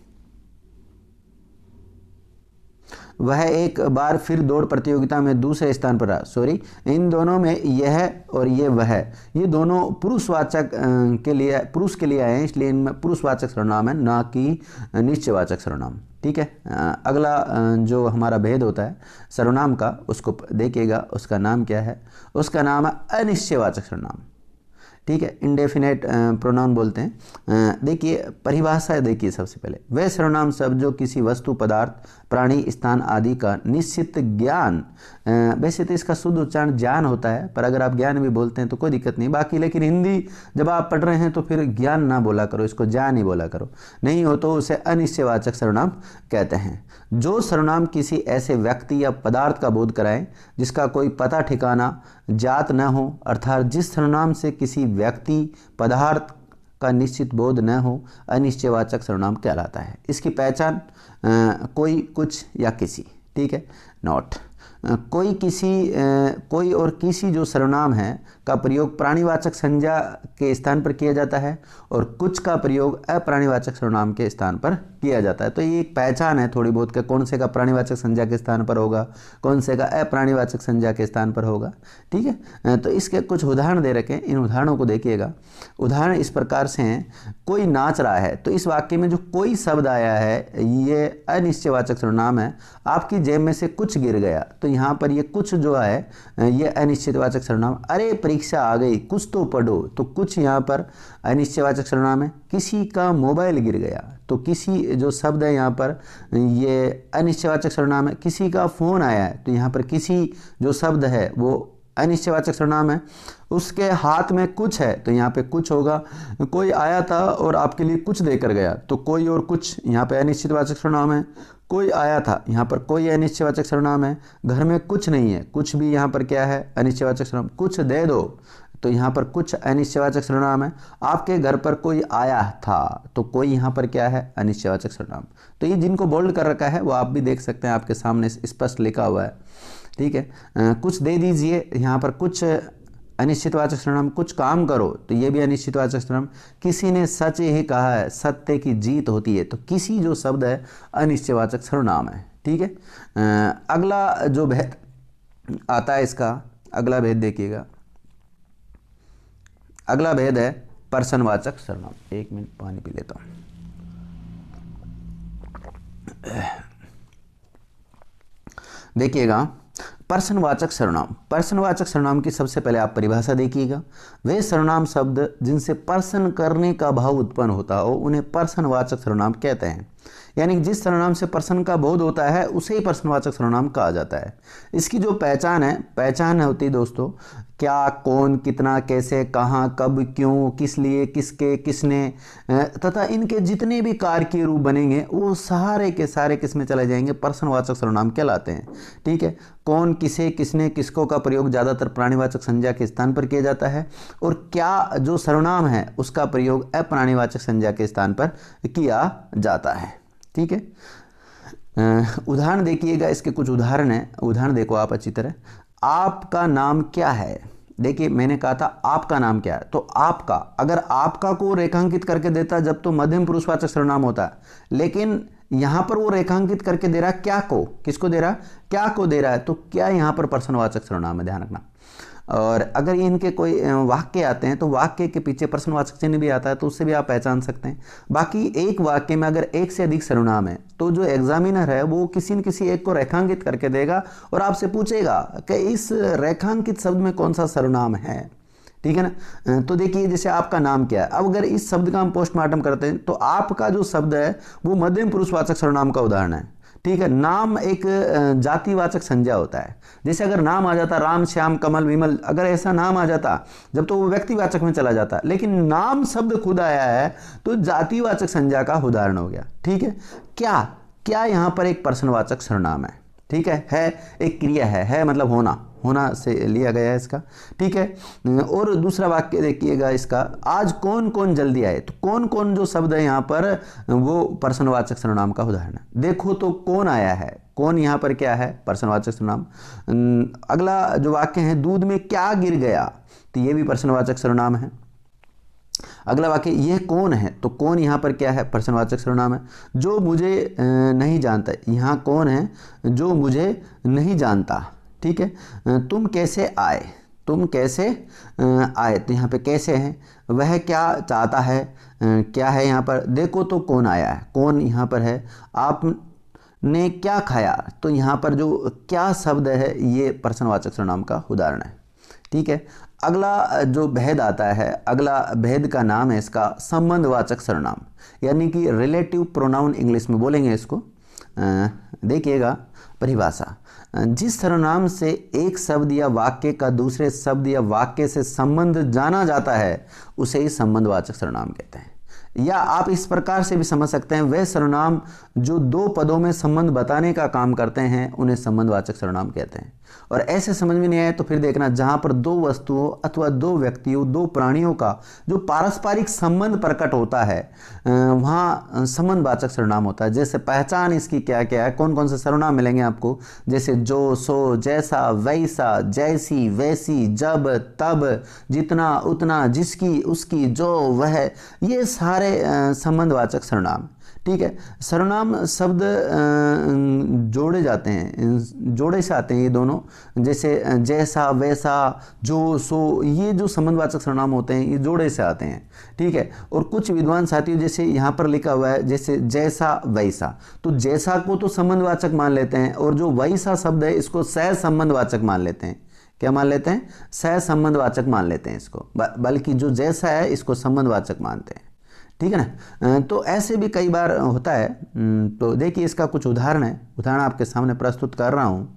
वह एक बार फिर दौड़ प्रतियोगिता में दूसरे स्थान पर रहा। सॉरी, इन दोनों में यह और ये वह, ये दोनों पुरुषवाचक के लिए, पुरुष के लिए आए हैं, इसलिए इनमें पुरुषवाचक सर्वनाम है, ना कि निश्चयवाचक सर्वनाम। ठीक है, अगला जो हमारा भेद होता है सर्वनाम का, उसको देखिएगा, उसका नाम क्या है, उसका नाम है अनिश्चयवाचक सर्वनाम। ठीक है, इंडेफिनेट प्रोनाउन बोलते हैं। देखिए परिभाषा देखिए, सबसे पहले वह सर्वनाम शब्द जो किसी वस्तु, पदार्थ, प्राणी, स्थान आदि का निश्चित ज्ञान, वैसे तो इसका शुद्ध उच्चारण ज्ञान होता है, पर अगर आप ज्ञान भी बोलते हैं तो कोई दिक्कत नहीं बाकी, लेकिन हिंदी जब आप पढ़ रहे हैं तो फिर ज्ञान ना बोला करो, इसको ज्ञान ही बोला करो, नहीं हो तो उसे अनिश्चयवाचक सर्वनाम कहते हैं। जो सर्वनाम किसी ऐसे व्यक्ति या पदार्थ का बोध कराए जिसका कोई पता ठिकाना जात न हो, अर्थात जिस सर्वनाम से किसी व्यक्ति, पदार्थ का निश्चित बोध न हो, अनिश्चयवाचक सर्वनाम कहलाता है। इसकी पहचान कोई, कुछ या किसी। ठीक है, नॉट, कोई, किसी, कोई और किसी जो सर्वनाम है का प्रयोग प्राणीवाचक संज्ञा के स्थान पर किया जाता है, और कुछ का प्रयोग अप्राणीवाचक सर्वनाम के स्थान पर किया जाता है। तो ये एक पहचान है थोड़ी बहुत, के कौन से का प्राणीवाचक संज्ञा के स्थान पर होगा, कौन से का अप्राणीवाचक संज्ञा के स्थान पर होगा। ठीक है, तो इसके कुछ उदाहरण दे रखे हैं, इन उदाहरणों को देखिएगा। उदाहरण इस प्रकार से हैं, कोई नाच रहा है, तो इस वाक्य में जो कोई शब्द आया है ये अनिश्चयवाचक सर्वनाम है। आपकी जेब में से कुछ गिर गया, तो यहाँ पर ये कुछ जो है ये अनिश्चयवाचक सर्वनाम। अरे परीक्षा आ गई, कुछ तो पढ़ो, तो कुछ यहाँ पर अनिश्चयवाचक सर्वनाम है। किसी का मोबाइल गिर गया, तो किसी जो शब्द है यहाँ पर ये अनिश्चयवाचक सर्वनाम है। किसी का फ़ोन आया है, तो यहाँ पर किसी जो शब्द है वो अनिश्चयवाचक सर्वनाम है। उसके हाथ में कुछ है, तो यहाँ पे कुछ होगा। कोई आया था और आपके लिए कुछ देकर गया, तो कोई और कुछ यहाँ पे अनिश्चयवाचक सर्वनाम है। कोई आया था, यहाँ पर कोई अनिश्चयवाचक सर्वनाम है। घर में कुछ नहीं है, कुछ भी यहाँ पर क्या है, अनिश्चयवाचक सर्वनाम। कुछ दे दो, तो यहाँ पर कुछ अनिश्चयवाचक सर्वनाम है। आपके घर पर कोई आया था, तो कोई यहाँ पर क्या है, अनिश्चयवाचक सर्वनाम। तो ये जिनको बोल्ड कर रखा है वो आप भी देख सकते हैं, आपके सामने स्पष्ट लिखा हुआ है। ठीक है, कुछ दे दीजिए, यहाँ पर कुछ अनिश्चितवाचक सर्वनाम। कुछ काम करो, तो ये भी अनिश्चितवाचक सर्वनाम। किसी ने सच ही कहा है, सत्य की जीत होती है, तो किसी जो शब्द है अनिश्चयवाचक सर्वनाम है। ठीक है, अगला जो भेद आता है, इसका अगला भेद देखिएगा। अगला भेद है पर्सनवाचक सर्वनाम। एक मिनट पानी पी लेता हूं। देखिएगा पर्सनवाचक सर्वनाम। पर्सनवाचक सर्वनाम की सबसे पहले आप परिभाषा देखिएगा। वे सर्वनाम शब्द जिनसे पर्सन करने का भाव उत्पन्न होता हो उन्हें पर्सनवाचक सर्वनाम कहते हैं। यानी जिस सर्वनाम से पर्सन का बोध होता है उसे ही पर्सनवाचक सर्वनाम कहा जाता है। इसकी जो पहचान होती है दोस्तों, क्या, कौन, कितना, कैसे, कहाँ, कब, क्यों, किस लिए, किसके, किसने, तथा इनके जितने भी कारकीय रूप बनेंगे वो सारे के सारे किस में चले जाएंगे, पर्सनवाचक सर्वनाम कहलाते हैं। ठीक है, कौन, किसे, किसने, किसको का प्रयोग ज़्यादातर प्राणीवाचक संज्ञा के स्थान पर किया जाता है, और क्या जो सर्वनाम है उसका प्रयोग अप्राणीवाचक संज्ञा के स्थान पर किया जाता है। ठीक है, उदाहरण देखिएगा, इसके कुछ उदाहरण हैं। उदाहरण देखो आप अच्छी तरह। आपका नाम क्या है। देखिए मैंने कहा था आपका नाम क्या है, तो आपका, अगर आपका को रेखांकित करके देता जब तो मध्यम पुरुषवाचक सर्वनाम होता है, लेकिन यहां पर वो रेखांकित करके दे रहा है क्या को, किसको दे रहा है, क्या को दे रहा है, तो क्या यहां पर प्रश्नवाचक सर्वनाम है, ध्यान रखना। और अगर इनके कोई वाक्य आते हैं तो वाक्य के पीछे प्रश्नवाचक चिन्ह भी आता है, तो उससे भी आप पहचान सकते हैं। बाकी एक वाक्य में अगर एक से अधिक सर्वनाम है तो जो एग्जामिनर है वो किसी न किसी एक को रेखांकित करके देगा और आपसे पूछेगा कि इस रेखांकित शब्द में कौन सा सर्वनाम है, ठीक है ना। तो देखिए जैसे आपका नाम क्या है, अब अगर इस शब्द का हम पोस्टमार्टम करते हैं तो आपका जो शब्द है वो मध्यम पुरुषवाचक सर्वनाम का उदाहरण है, ठीक है। नाम एक जातिवाचक संज्ञा होता है। जैसे अगर नाम आ जाता राम, श्याम, कमल, विमल, अगर ऐसा नाम आ जाता जब तो वो व्यक्तिवाचक में चला जाता, लेकिन नाम शब्द खुद आया है तो जातिवाचक संज्ञा का उदाहरण हो गया, ठीक है। क्या, क्या यहां पर एक प्रश्नवाचक सर्वनाम है, ठीक है एक क्रिया है मतलब होना, होना से लिया गया है इसका, ठीक है। और दूसरा वाक्य देखिएगा इसका, आज कौन कौन जल्दी आए, तो कौन कौन जो शब्द है यहाँ पर वो प्रश्नवाचक सर्वनाम का उदाहरण है। देखो तो कौन आया है, कौन यहाँ पर क्या है, प्रश्नवाचक सर्वनाम। अगला जो वाक्य है, दूध में क्या गिर गया, तो ये भी प्रश्नवाचक सर्वनाम है। अगला वाक्य, यह कौन है, तो कौन यहाँ पर क्या है, प्रश्नवाचक सर्वनाम है। जो मुझे नहीं जानता, यहाँ कौन है, जो मुझे नहीं जानता, ठीक है। तुम कैसे आए, तुम कैसे आए, तो यहाँ पे कैसे है, वह क्या चाहता है, क्या है यहाँ पर। देखो तो कौन आया है, कौन यहाँ पर है। आपने क्या खाया, तो यहाँ पर जो क्या शब्द है ये प्रश्नवाचक सर्वनाम का उदाहरण है, ठीक है। अगला जो भेद आता है, अगला भेद का नाम है इसका संबंधवाचक सर्वनाम, यानी कि रिलेटिव प्रोनाउन इंग्लिश में बोलेंगे इसको। देखिएगा परिभाषा, जिस सर्वनाम से एक शब्द या वाक्य का दूसरे शब्द या वाक्य से संबंध जाना जाता है उसे ही संबंधवाचक सर्वनाम कहते हैं। या आप इस प्रकार से भी समझ सकते हैं, वे सर्वनाम जो दो पदों में संबंध बताने का काम करते हैं उन्हें संबंधवाचक सर्वनाम कहते हैं। और ऐसे समझ में नहीं आए तो फिर देखना, जहां पर दो वस्तुओं अथवा दो व्यक्तियों, दो प्राणियों का जो पारस्परिक संबंध प्रकट होता है वहां संबंधवाचक सर्वनाम होता है। जैसे पहचान इसकी क्या क्या है, कौन कौन से सर्वनाम मिलेंगे आपको, जैसे जो, सो, जैसा, वैसा, जैसी, वैसी, जब, तब, जितना, उतना, जिसकी, उसकी, जो, वह, ये सारे संबंधवाचक सर्वनाम, ठीक है। सर्वनाम शब्द जोड़े जाते हैं, जोड़े से आते हैं ये दोनों, जैसे जैसा, वैसा, जो, सो, ये जो संबंधवाचक सर्वनाम होते हैं ये जोड़े से आते हैं, ठीक है। और कुछ विद्वान साथियों, जैसे यहाँ पर लिखा हुआ है जैसे जैसा, वैसा, तो जैसा को तो संबंधवाचक मान लेते हैं और जो वैसा शब्द है इसको सह संबंधवाचक मान लेते हैं। क्या मान लेते हैं, सह संबंधवाचक मान लेते हैं इसको, बल्कि जो जैसा है इसको संबंधवाचक मानते हैं, ठीक है ना। तो ऐसे भी कई बार होता है। तो देखिए इसका कुछ उदाहरण है, उदाहरण आपके सामने प्रस्तुत कर रहा हूँ।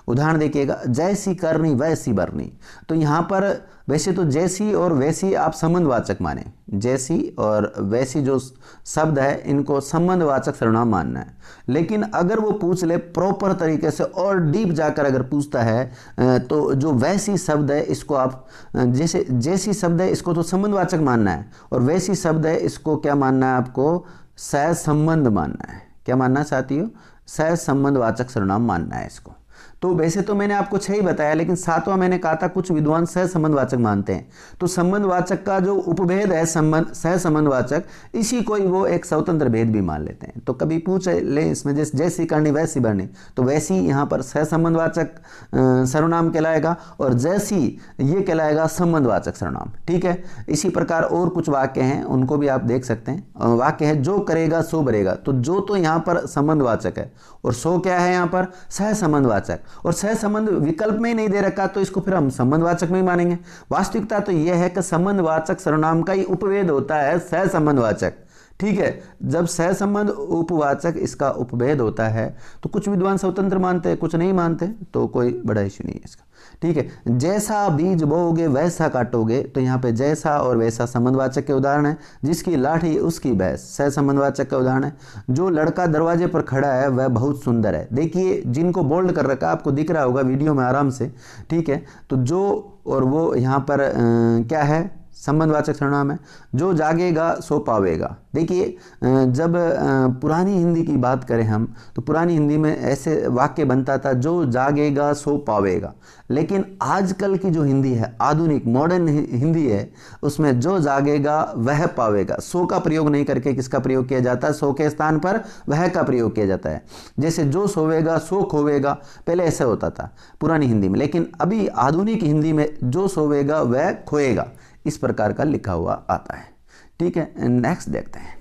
उदाहरण देखिएगा, जैसी करनी वैसी बरनी, तो यहाँ पर वैसे तो जैसी और वैसी आप संबंधवाचक माने, जैसी और वैसी जो शब्द है इनको संबंधवाचक सर्वनाम मानना है। लेकिन अगर वो पूछ ले प्रॉपर तरीके से और डीप जाकर अगर पूछता है तो जो वैसी शब्द है इसको आप, जैसे जैसी शब्द है इसको तो संबंधवाचक मानना है और वैसी शब्द है इसको क्या मानना है आपको, सह संबंध मानना है। क्या मानना है साथियों, सह संबंधवाचक सर्वनाम मानना है इसको। तो वैसे तो मैंने आपको 6 ही बताया, लेकिन 7वां मैंने कहा था कुछ विद्वान सह संबंधवाचक मानते हैं। तो संबंधवाचक का जो उपभेद है सह संबंधवाचक, इसी को ही वो एक स्वतंत्र भेद भी मान लेते हैं। तो कभी पूछ ले इसमें जैसे जैसी करनी वैसी बरनी, तो वैसी यहाँ पर सह संबंधवाचक सर्वनाम कहलाएगा और जैसी ये कहलाएगा संबंधवाचक सर्वनाम, ठीक है। इसी प्रकार और कुछ वाक्य हैं उनको भी आप देख सकते हैं। वाक्य है जो करेगा सो भरेगा, तो जो तो यहाँ पर संबंधवाचक है और सो क्या है यहाँ पर सह संबंधवाचक, और सह संबंध विकल्प में ही नहीं दे रखा तो इसको फिर हम संबंधवाचक में ही मानेंगे। वास्तविकता तो यह है कि संबंधवाचक सर्वनाम का ही उपभेद होता है सह संबंधवाचक, ठीक है। जब सह संबंध उपवाचक इसका उपभेद होता है तो कुछ विद्वान स्वतंत्र मानते हैं, कुछ नहीं मानते, तो कोई बड़ा इश्यू नहीं है इसका, ठीक है। जैसा बीज बोओगे वैसा काटोगे, तो यहाँ पे जैसा और वैसा संबंधवाचक के उदाहरण है। जिसकी लाठी उसकी भैंस सह संबंधवाचक का उदाहरण है। जो लड़का दरवाजे पर खड़ा है वह बहुत सुंदर है। देखिए जिनको बोल्ड कर रखा आपको दिख रहा होगा वीडियो में आराम से, ठीक है। तो जो और वो यहाँ पर क्या है, संबंधवाचक सर्वनाम है। जो जागेगा सो पावेगा। देखिए जब पुरानी हिंदी की बात करें हम तो पुरानी हिंदी में ऐसे वाक्य बनता था जो जागेगा सो पावेगा, लेकिन आजकल की जो हिंदी है, आधुनिक मॉडर्न हिंदी है, उसमें जो जागेगा वह पावेगा। सो का प्रयोग नहीं करके किसका प्रयोग किया जाता है? सो के स्थान पर वह का प्रयोग किया जाता है। जैसे जो सोवेगा सो खोवेगा, पहले ऐसा होता था पुरानी हिंदी में, लेकिन अभी आधुनिक हिंदी में जो सोवेगा वह खोएगा, इस प्रकार का लिखा हुआ आता है। ठीक है, नेक्स्ट देखते हैं।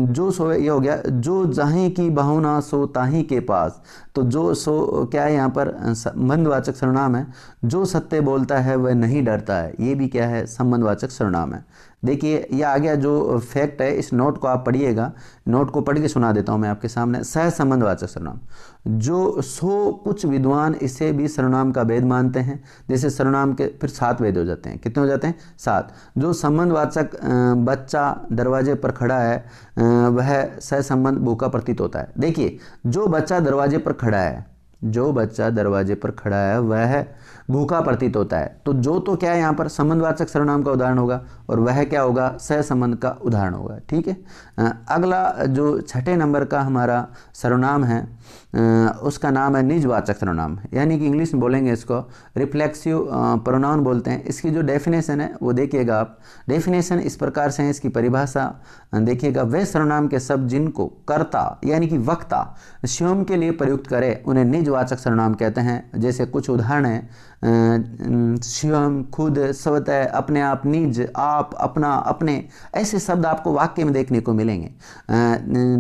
जो सोए, ये हो गया। जो जाहे की भावना सो ताही के पास। तो जो सो क्या है यहाँ पर? संबंधवाचक सर्वनाम है। जो सत्य बोलता है वह नहीं डरता है, ये भी क्या है? संबंधवाचक सर्वनाम है। देखिए ये आ गया जो फैक्ट है, इस नोट को आप पढ़िएगा। नोट को पढ़ के सुना देता हूँ मैं आपके सामने। सह संबंधवाचक सर्वनाम। जो सो कुछ विद्वान इसे भी सर्वनाम का भेद मानते हैं। जैसे सर्वनाम के फिर 7 भेद हो जाते हैं। कितने हो जाते हैं? 7। जो संबंधवाचक बच्चा दरवाजे पर खड़ा है वह सहसंबंध भूखा प्रतीत होता है। देखिए जो बच्चा दरवाजे पर खड़ा है, जो बच्चा दरवाजे पर खड़ा है वह भूखा प्रतीत होता है। तो जो तो क्या है यहाँ पर? संबंधवाचक सर्वनाम का उदाहरण होगा, और वह क्या होगा? सहसंबंध का उदाहरण होगा। ठीक है, अगला जो 6ठे नंबर का हमारा सर्वनाम है उसका नाम है निजवाचक सर्वनाम, यानी कि इंग्लिश में बोलेंगे इसको रिफ्लेक्सिव प्रोनाउन बोलते हैं। इसकी जो डेफिनेशन है वो देखिएगा आप। डेफिनेशन इस प्रकार से है, इसकी परिभाषा देखिएगा। वे सर्वनाम के शब्द जिनको कर्ता यानी कि वक्ता स्वयं के लिए प्रयुक्त करे उन्हें निजवाचक सर्वनाम कहते हैं। जैसे कुछ उदाहरण है, स्वयं, खुद, स्वतः, अपने आप, निज, आप, अपना, अपने, ऐसे शब्द आपको वाक्य में देखने को मिलेंगे।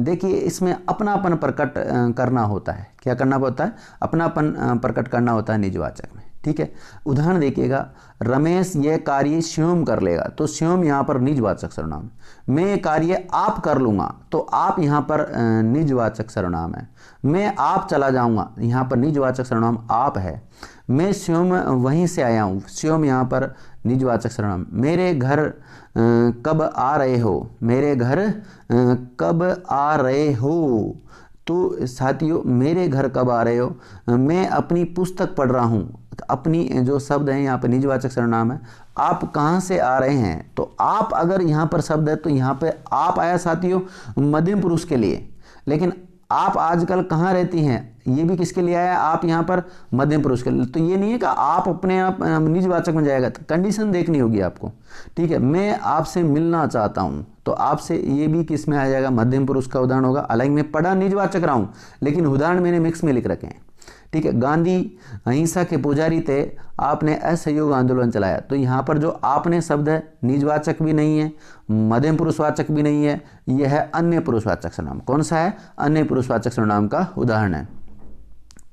देखिए इसमें अपनापन प्रकट करना होता है। क्या करना होता है? अपनापन प्रकट करना होता है निजवाचक में। ठीक है, उदाहरण देखिएगा। रमेश ये कार्य स्वयं कर लेगा, तो स्वयं यहाँ पर निजवाचक सर्वनाम। मैं ये कार्य आप कर लूँगा, तो आप यहाँ पर निजवाचक सर्वनाम है। मैं आप चला जाऊँगा, यहाँ पर निजवाचक सर्वनाम आप है। मैं स्वयं वहीं से आया हूँ, स्वयं यहाँ पर निजवाचक सर्वनाम। मेरे घर कब आ रहे हो, मेरे घर कब आ रहे हो। तो साथियों मेरे घर कब आ रहे हो, मैं अपनी पुस्तक पढ़ रहा हूँ। अपनी जो शब्द है यहाँ पर निजवाचक सर्वनाम है। आप कहाँ से आ रहे हैं, तो आप अगर यहाँ पर शब्द है तो यहाँ पे आप आया साथियों मध्यम पुरुष के लिए। लेकिन आप आजकल कहाँ रहती हैं, ये भी किसके लिए आया? आप यहाँ पर मध्यम पुरुष के लिए। तो ये नहीं है कि आप अपने आप निजवाचक में जाएगा, तो कंडीशन देखनी होगी आपको। ठीक है, मैं आपसे मिलना चाहता हूँ, तो आपसे ये भी किस में आ जाएगा? मध्यम पुरुष का उदाहरण होगा। हालांकि मैं पढ़ा निजवाचक रहा हूँ, लेकिन उदाहरण मैंने मिक्स में लिख रखे हैं। ठीक है, गांधी अहिंसा के पुजारी थे, आपने असहयोग आंदोलन चलाया। तो यहाँ पर जो आपने शब्द है निजवाचक भी नहीं है, मध्यम पुरुषवाचक भी नहीं है, यह है अन्य पुरुषवाचक सर्वनाम। कौन सा है? अन्य पुरुषवाचक सर्वनाम का उदाहरण है।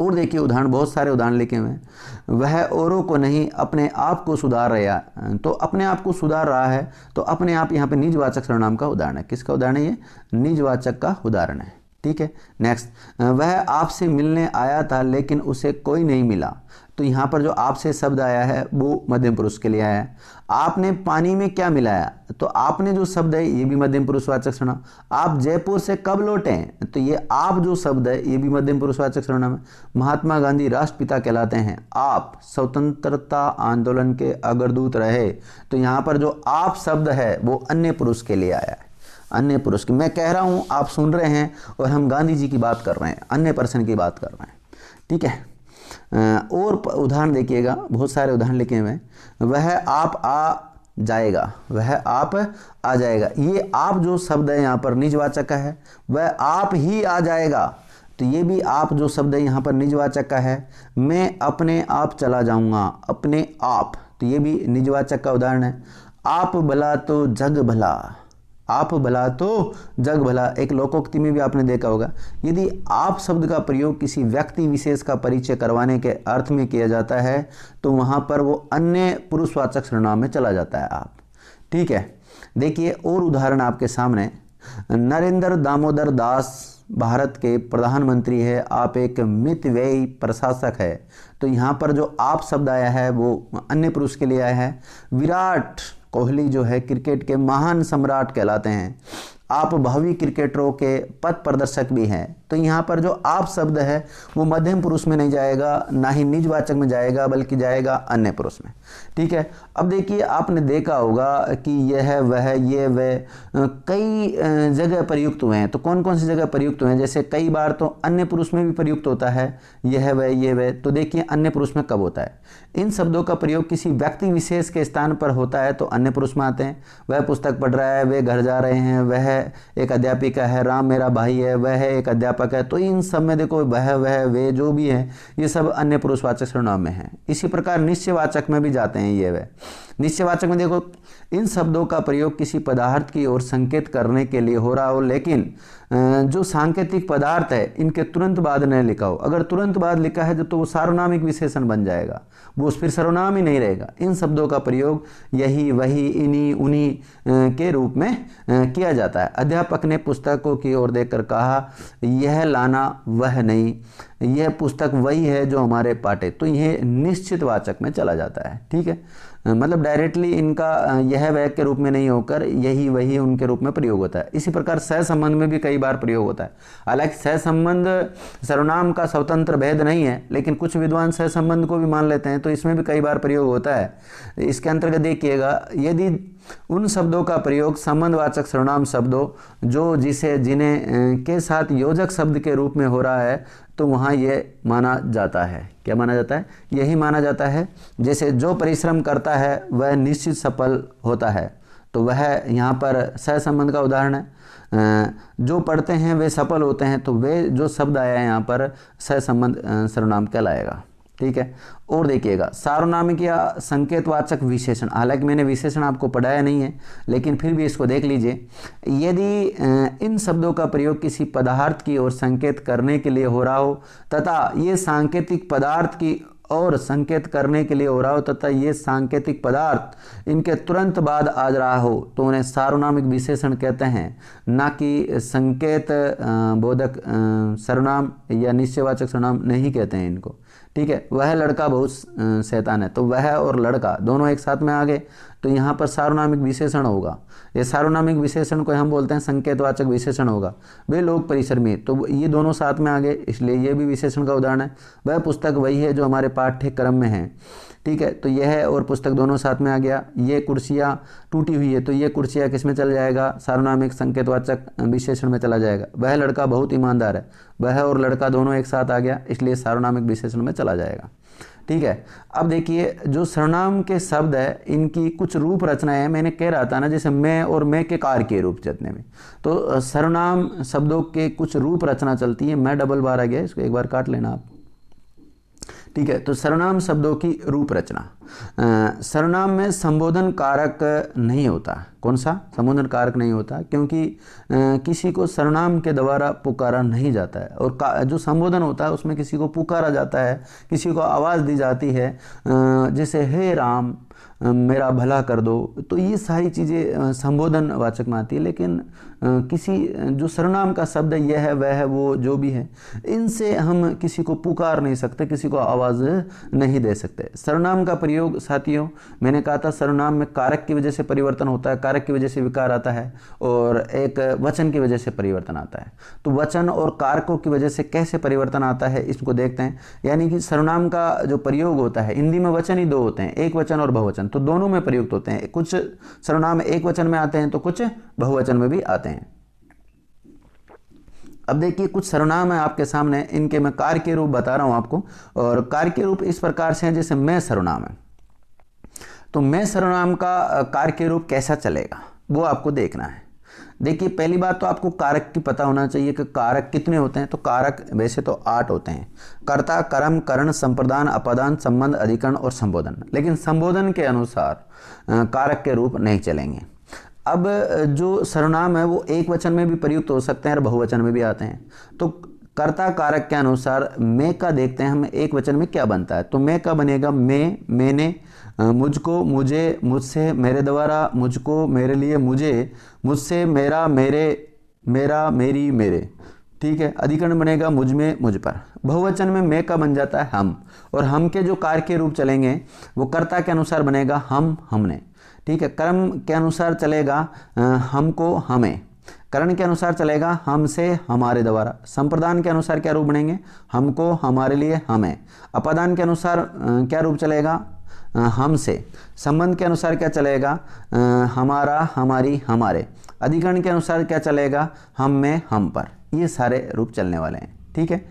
और देखिए उदाहरण, बहुत सारे उदाहरण लिखे हुए हैं। वह औरों को नहीं अपने आप को सुधार रहा, तो अपने आप को सुधार रहा है, तो अपने आप यहाँ पे निजवाचक सर्वनाम का उदाहरण है। किसका उदाहरण है? ये निजवाचक का उदाहरण है। ठीक है, नेक्स्ट। वह आपसे मिलने आया था लेकिन उसे कोई नहीं मिला। तो यहाँ पर जो आपसे शब्द आया है वो मध्यम पुरुष के लिए आया है। आपने पानी में क्या मिलाया, तो आपने जो शब्द है ये भी मध्यम पुरुषवाचक सर्वनाम। आप जयपुर से कब लौटे, तो ये आप जो शब्द है ये भी मध्यम पुरुषवाचक सर्वनाम है। महात्मा गांधी राष्ट्रपिता कहलाते हैं। आप स्वतंत्रता आंदोलन के अग्रदूत रहे, तो यहाँ पर जो आप शब्द है वो अन्य पुरुष के लिए आया है। अन्य पुरुष की मैं कह रहा हूँ, आप सुन रहे हैं, और हम गांधी जी की बात कर रहे हैं, अन्य पर्सन की बात कर रहे हैं। ठीक है, और उदाहरण देखिएगा, बहुत सारे उदाहरण लिखे हुए हैं। वह आप आ जाएगा, वह आप आ जाएगा। ये आप जो शब्द है यहाँ पर निजवाचक का है। वह आप ही आ जाएगा, तो ये भी आप जो शब्द है यहाँ पर निजवाचक का है। मैं अपने आप चला जाऊँगा, अपने आप, तो ये भी निजवाचक का उदाहरण है। आप भला तो जग भला, आप भला तो जग भला, एक लोकोक्ति में भी आपने देखा होगा। यदि आप शब्द का प्रयोग किसी व्यक्ति विशेष का परिचय करवाने के अर्थ में किया जाता है तो वहां पर वो अन्य पुरुषवाचक सर्वनाम में चला जाता है आप। ठीक है, देखिए और उदाहरण आपके सामने। नरेंद्र दामोदर दास भारत के प्रधानमंत्री है, आप एक मितव्ययी प्रशासक है, तो यहाँ पर जो आप शब्द आया है वो अन्य पुरुष के लिए आया है। विराट कोहली जो है क्रिकेट के महान सम्राट कहलाते हैं। आप भावी क्रिकेटरों के पथ प्रदर्शक भी हैं, तो यहाँ पर जो आप शब्द है वो मध्यम पुरुष में नहीं जाएगा, ना ही निजवाचक में जाएगा, बल्कि जाएगा अन्य पुरुष में। ठीक है। अब देखिए, आपने देखा होगा कि यह वह ये वह कई जगह प्रयुक्त हुए हैं। तो कौन कौन सी जगह प्रयुक्त हुए हैं? जैसे कई बार तो अन्य पुरुष में भी प्रयुक्त होता है यह वह ये वह। तो देखिए अन्य पुरुष में कब होता है? इन शब्दों का प्रयोग किसी व्यक्ति विशेष के स्थान पर होता है तो अन्य पुरुष में आते हैं। वह पुस्तक पढ़ रहा है, वे घर जा रहे हैं, वह एक अध्यापिका है, राम मेरा भाई है, वह एक अध्यापक है। तो इन सब में देखो वह वे जो भी है ये सब अन्य पुरुषवाचक सर्वनाम में है। इसी प्रकार निश्चयवाचक में भी जाते हैं ये वह। निश्चयवाचक में देखो, इन शब्दों का प्रयोग किसी पदार्थ की ओर संकेत करने के लिए हो रहा हो, लेकिन जो सांकेतिक पदार्थ है इनके तुरंत बाद न लिखा हो। अगर तुरंत बाद लिखा है तो वो सार्वनामिक विशेषण बन जाएगा, वो फिर सर्वनाम ही नहीं रहेगा। इन शब्दों का प्रयोग यही वही इन्हीं उन्हीं के रूप में किया जाता है। अध्यापक ने पुस्तकों की ओर देखकर कहा, यह लाना वह नहीं, यह पुस्तक वही है जो हमारे पाठे। तो यह निश्चित वाचक में चला जाता है। ठीक है, मतलब डायरेक्टली इनका यह वह के रूप में नहीं होकर यही वही उनके रूप में प्रयोग होता है। इसी प्रकार सहसंबंध में भी कई बार प्रयोग होता है। हालांकि सहसंबंध सर्वनाम का स्वतंत्र भेद नहीं है, लेकिन कुछ विद्वान सहसंबंध को भी मान लेते हैं, तो इसमें भी कई बार प्रयोग होता है। इसके अंतर्गत देखिएगा, यदि उन शब्दों का प्रयोग संबंधवाचक सर्वनाम शब्दों जो जिसे जिन्हें के साथ योजक शब्द के रूप में हो रहा है तो वहाँ ये माना जाता है। क्या माना जाता है? यही माना जाता है। जैसे जो परिश्रम करता है वह निश्चित सफल होता है, तो वह यहाँ पर सहसंबंध का उदाहरण है। जो पढ़ते हैं वे सफल होते हैं, तो वे जो शब्द आया है यहाँ पर सहसंबंध सर्वनाम कहलाएगा। ठीक है। और देखिएगा, सार्वनामिक या संकेतवाचक विशेषण। हालांकि मैंने विशेषण आपको पढ़ाया नहीं है, लेकिन फिर भी इसको देख लीजिए। यदि इन शब्दों का प्रयोग किसी पदार्थ की ओर संकेत करने के लिए हो रहा हो तथा ये सांकेतिक पदार्थ की और संकेत करने के लिए हो रहा हो तथा ये सांकेतिक पदार्थ इनके तुरंत बाद आ रहा हो, तो उन्हें सार्वनामिक विशेषण कहते हैं, ना कि संकेत बोधक सर्वनाम या निश्चयवाचक सर्वनाम नहीं कहते हैं इनको। ठीक है। वह लड़का बहुत शैतान है, तो वह और लड़का दोनों एक साथ में आ गए, तो यहाँ पर सार्वनामिक विशेषण होगा। ये सार्वनामिक विशेषण को हम बोलते हैं संकेतवाचक विशेषण होगा। वे लोग परिश्रमी, तो ये दोनों साथ में आ गए, इसलिए ये भी विशेषण का उदाहरण है। वह पुस्तक वही है जो हमारे पाठ्यक्रम में है। ठीक है, तो यह और पुस्तक दोनों साथ में आ गया। ये कुर्सियाँ टूटी हुई है, तो ये कुर्सियाँ किस में चल जाएगा? सार्वनामिक संकेतवाचक विशेषण में चला जाएगा। वह लड़का बहुत ईमानदार है, वह और लड़का दोनों एक साथ आ गया, इसलिए सार्वनामिक विशेषण में चला जाएगा। ठीक है। अब देखिए, जो सर्वनाम के शब्द है इनकी कुछ रूप रचना है। मैंने कह रहा था ना, जैसे मैं और मैं के कार्य के रूप जितने में, तो सर्वनाम शब्दों के कुछ रूप रचना चलती है। मैं डबल बार आ गया, इसको एक बार काट लेना आप। ठीक है। तो सर्वनाम शब्दों की रूप रचना। सर्वनाम में संबोधन कारक नहीं होता। कौन सा? संबोधन कारक नहीं होता, क्योंकि किसी को सर्वनाम के द्वारा पुकारा नहीं जाता है। और जो संबोधन होता है उसमें किसी को पुकारा जाता है, किसी को आवाज़ दी जाती है, जैसे हे राम मेरा भला कर दो। तो ये सारी चीज़ें संबोधन वाचक में आती है। लेकिन किसी जो सर्वनाम का शब्द है, यह है वह है वो जो भी है, इनसे हम किसी को पुकार नहीं सकते, किसी को आवाज़ नहीं दे सकते। सर्वनाम का प्रयोग साथियों, मैंने कहा था सर्वनाम में कारक की वजह से परिवर्तन होता है, कारक की वजह से विकार आता है, और एक वचन की वजह से परिवर्तन आता है। तो वचन और कारकों की वजह से कैसे परिवर्तन आता है इसको देखते हैं। यानी कि सर्वनाम का जो प्रयोग होता है, हिंदी में वचन ही दो होते हैं, एक वचन और बहुवचन, तो दोनों में प्रयुक्त होते हैं। कुछ सर्वनाम एक वचन में आते हैं तो कुछ बहुवचन में भी आते हैं। अब देखिए, कुछ सर्वनाम है आपके सामने, इनके मैं कार्य के रूप बता रहा हूं आपको। और कार्य के रूप इस प्रकार से हैं, जैसे मैं सर्वनाम है, तो मैं सर्वनाम का कार्य के रूप कैसा चलेगा वो आपको देखना है। देखिए, पहली बात तो आपको कारक की पता होना चाहिए कि कारक कितने होते हैं। तो कारक वैसे तो 8 होते हैं: कर्ता, कर्म, करण, संप्रदान, अपादान, संबंध, अधिकरण और संबोधन। लेकिन संबोधन के अनुसार कारक के रूप नहीं चलेंगे। अब जो सर्वनाम है वो एक वचन में भी प्रयुक्त हो सकते हैं और बहुवचन में भी आते हैं। तो कर्ता कारक के अनुसार मैं का देखते हैं हम एक वचन में क्या बनता है। तो मैं का बनेगा मैं, मैंने, मुझको, मुझे, मुझसे, मेरे द्वारा, मुझको, मेरे लिए, मुझे, मुझसे, मेरा, मेरे, मेरा, मेरी, मेरे। ठीक है। अधिकरण बनेगा मुझ में, मुझ पर। बहुवचन में मैं का बन जाता है हम, और हम के जो कार्य के रूप चलेंगे वो कर्ता के अनुसार बनेगा हम, हमने। ठीक है। कर्म के अनुसार चलेगा हमको, हमें। करण के अनुसार चलेगा हमसे हमारे द्वारा। संप्रदान के अनुसार क्या रूप बनेंगे, हमको हमारे लिए हमें। अपादान के अनुसार क्या रूप चलेगा, हमसे। संबंध के अनुसार क्या चलेगा, हमारा हमारी हमारे। अधिकरण के अनुसार क्या चलेगा, हम में हम पर। ये सारे रूप चलने वाले हैं, ठीक है।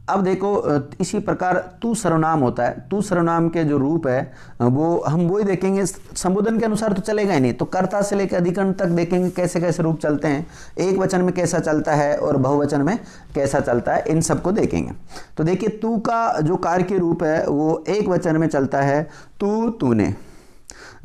अब देखो इसी प्रकार तू सर्वनाम होता है। तू सर्वनाम के जो रूप है वो हम वही देखेंगे, संबोधन के अनुसार तो चलेगा ही नहीं, तो कर्ता से लेकर अधिकरण तक देखेंगे कैसे कैसे रूप चलते हैं, एक वचन में कैसा चलता है और बहुवचन में कैसा चलता है, इन सबको देखेंगे। तो देखिए तू का जो कार्य के रूप है वो एक वचन में चलता है तू तूने,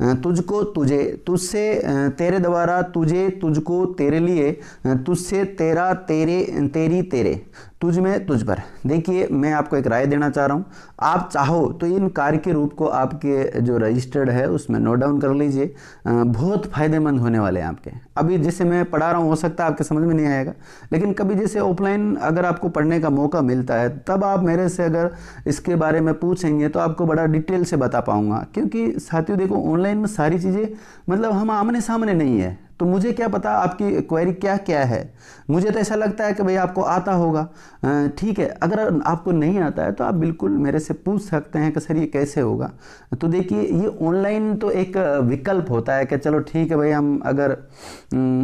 तुझको तुझे, तुझसे तेरे द्वारा, तुझे तुझको तेरे लिए, तुझसे तेरा तेरे तेरी तेरे, तुझ में तुझ पर। देखिए मैं आपको एक राय देना चाह रहा हूँ, आप चाहो तो इन कार्य के रूप को आपके जो रजिस्टर्ड है उसमें नोट डाउन कर लीजिए, बहुत फायदेमंद होने वाले हैं आपके। अभी जैसे मैं पढ़ा रहा हूँ हो सकता है आपके समझ में नहीं आएगा, लेकिन कभी जैसे ऑफलाइन अगर आपको पढ़ने का मौका मिलता है तब आप मेरे से अगर इसके बारे में पूछेंगे तो आपको बड़ा डिटेल से बता पाऊंगा। क्योंकि साथियों देखो ऑनलाइन में सारी चीज़ें मतलब हम आमने सामने नहीं है, तो मुझे क्या पता आपकी क्वेरी क्या क्या है। मुझे तो ऐसा लगता है कि भाई आपको आता होगा, ठीक है। अगर आपको नहीं आता है तो आप बिल्कुल मेरे से पूछ सकते हैं कि सर ये कैसे होगा। तो देखिए ये ऑनलाइन तो एक विकल्प होता है कि चलो ठीक है भाई, हम अगर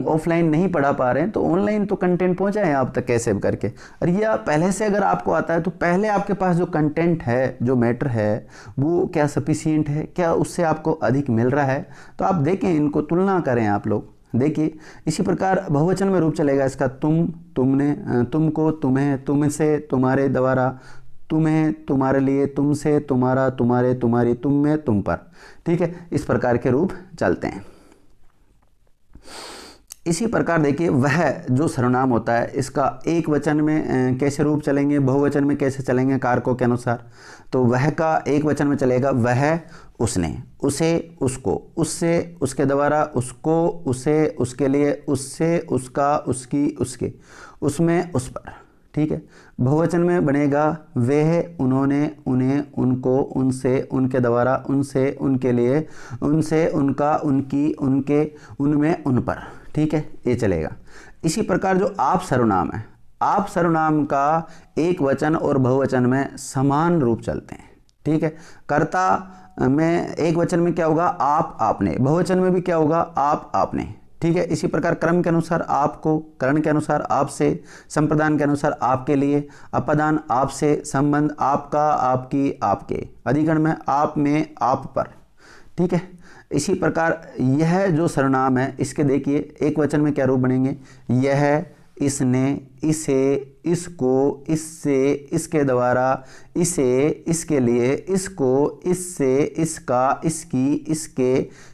ऑफलाइन नहीं पढ़ा पा रहे हैं तो ऑनलाइन तो कंटेंट पहुंचाएं आप तक कैसे भी करके। और या पहले से अगर आपको आता है तो पहले आपके पास जो कंटेंट है, जो मैटर है, वो क्या सफिशिएंट है, क्या उससे आपको अधिक मिल रहा है, तो आप देखें, इनको तुलना करें आप लोग। देखिए इसी प्रकार बहुवचन में रूप चलेगा इसका तुम, तुमने, तुमको, तुम्हें, तुमसे, तुम्हारे द्वारा, तुम्हें, तुम्हारे लिए, तुमसे, तुम्हारा, तुम्हारे, तुम्हारी, तुम में, तुम पर, ठीक है। इस प्रकार के रूप चलते हैं। इसी प्रकार देखिए वह जो सर्वनाम होता है इसका एक वचन में कैसे रूप चलेंगे, बहुवचन में कैसे चलेंगे कारकों के अनुसार। तो वह का एक वचन में चलेगा वह, उसने, उसे, उसको, उससे, उसके द्वारा, उसको, उसे, उसके लिए, उससे, उसका, उसकी, उसके, उसमें, उस पर, ठीक है। बहुवचन में बनेगा वह, उन्होंने, उन्हें, उनको, उनसे, उनके द्वारा, उनसे, उनके लिए, उनसे, उनका, उनकी, उनके, उनमें, उन पर, ठीक है, ये चलेगा। इसी प्रकार जो आप सर्वनाम है, आप सर्वनाम का एक वचन और बहुवचन में समान रूप चलते हैं, ठीक है। कर्ता में एक वचन में क्या होगा, आप, आपने, बहुवचन में भी क्या होगा, आप, आपने, ठीक है। इसी प्रकार क्रम के अनुसार आपको, करण के अनुसार आपसे, संप्रदान के अनुसार आपके लिए, अपादान आपसे, संबंध आपका, आपकी, आपके, अधिकरण में आप में, आप पर, ठीक है। इसी प्रकार यह जो सर्वनाम है इसके देखिए एक वचन में क्या रूप बनेंगे, यह, इसने, इसे, इसको, इससे, इसके द्वारा, इसे, इसके लिए, इसको, इससे, इसका, इसकी, इसके,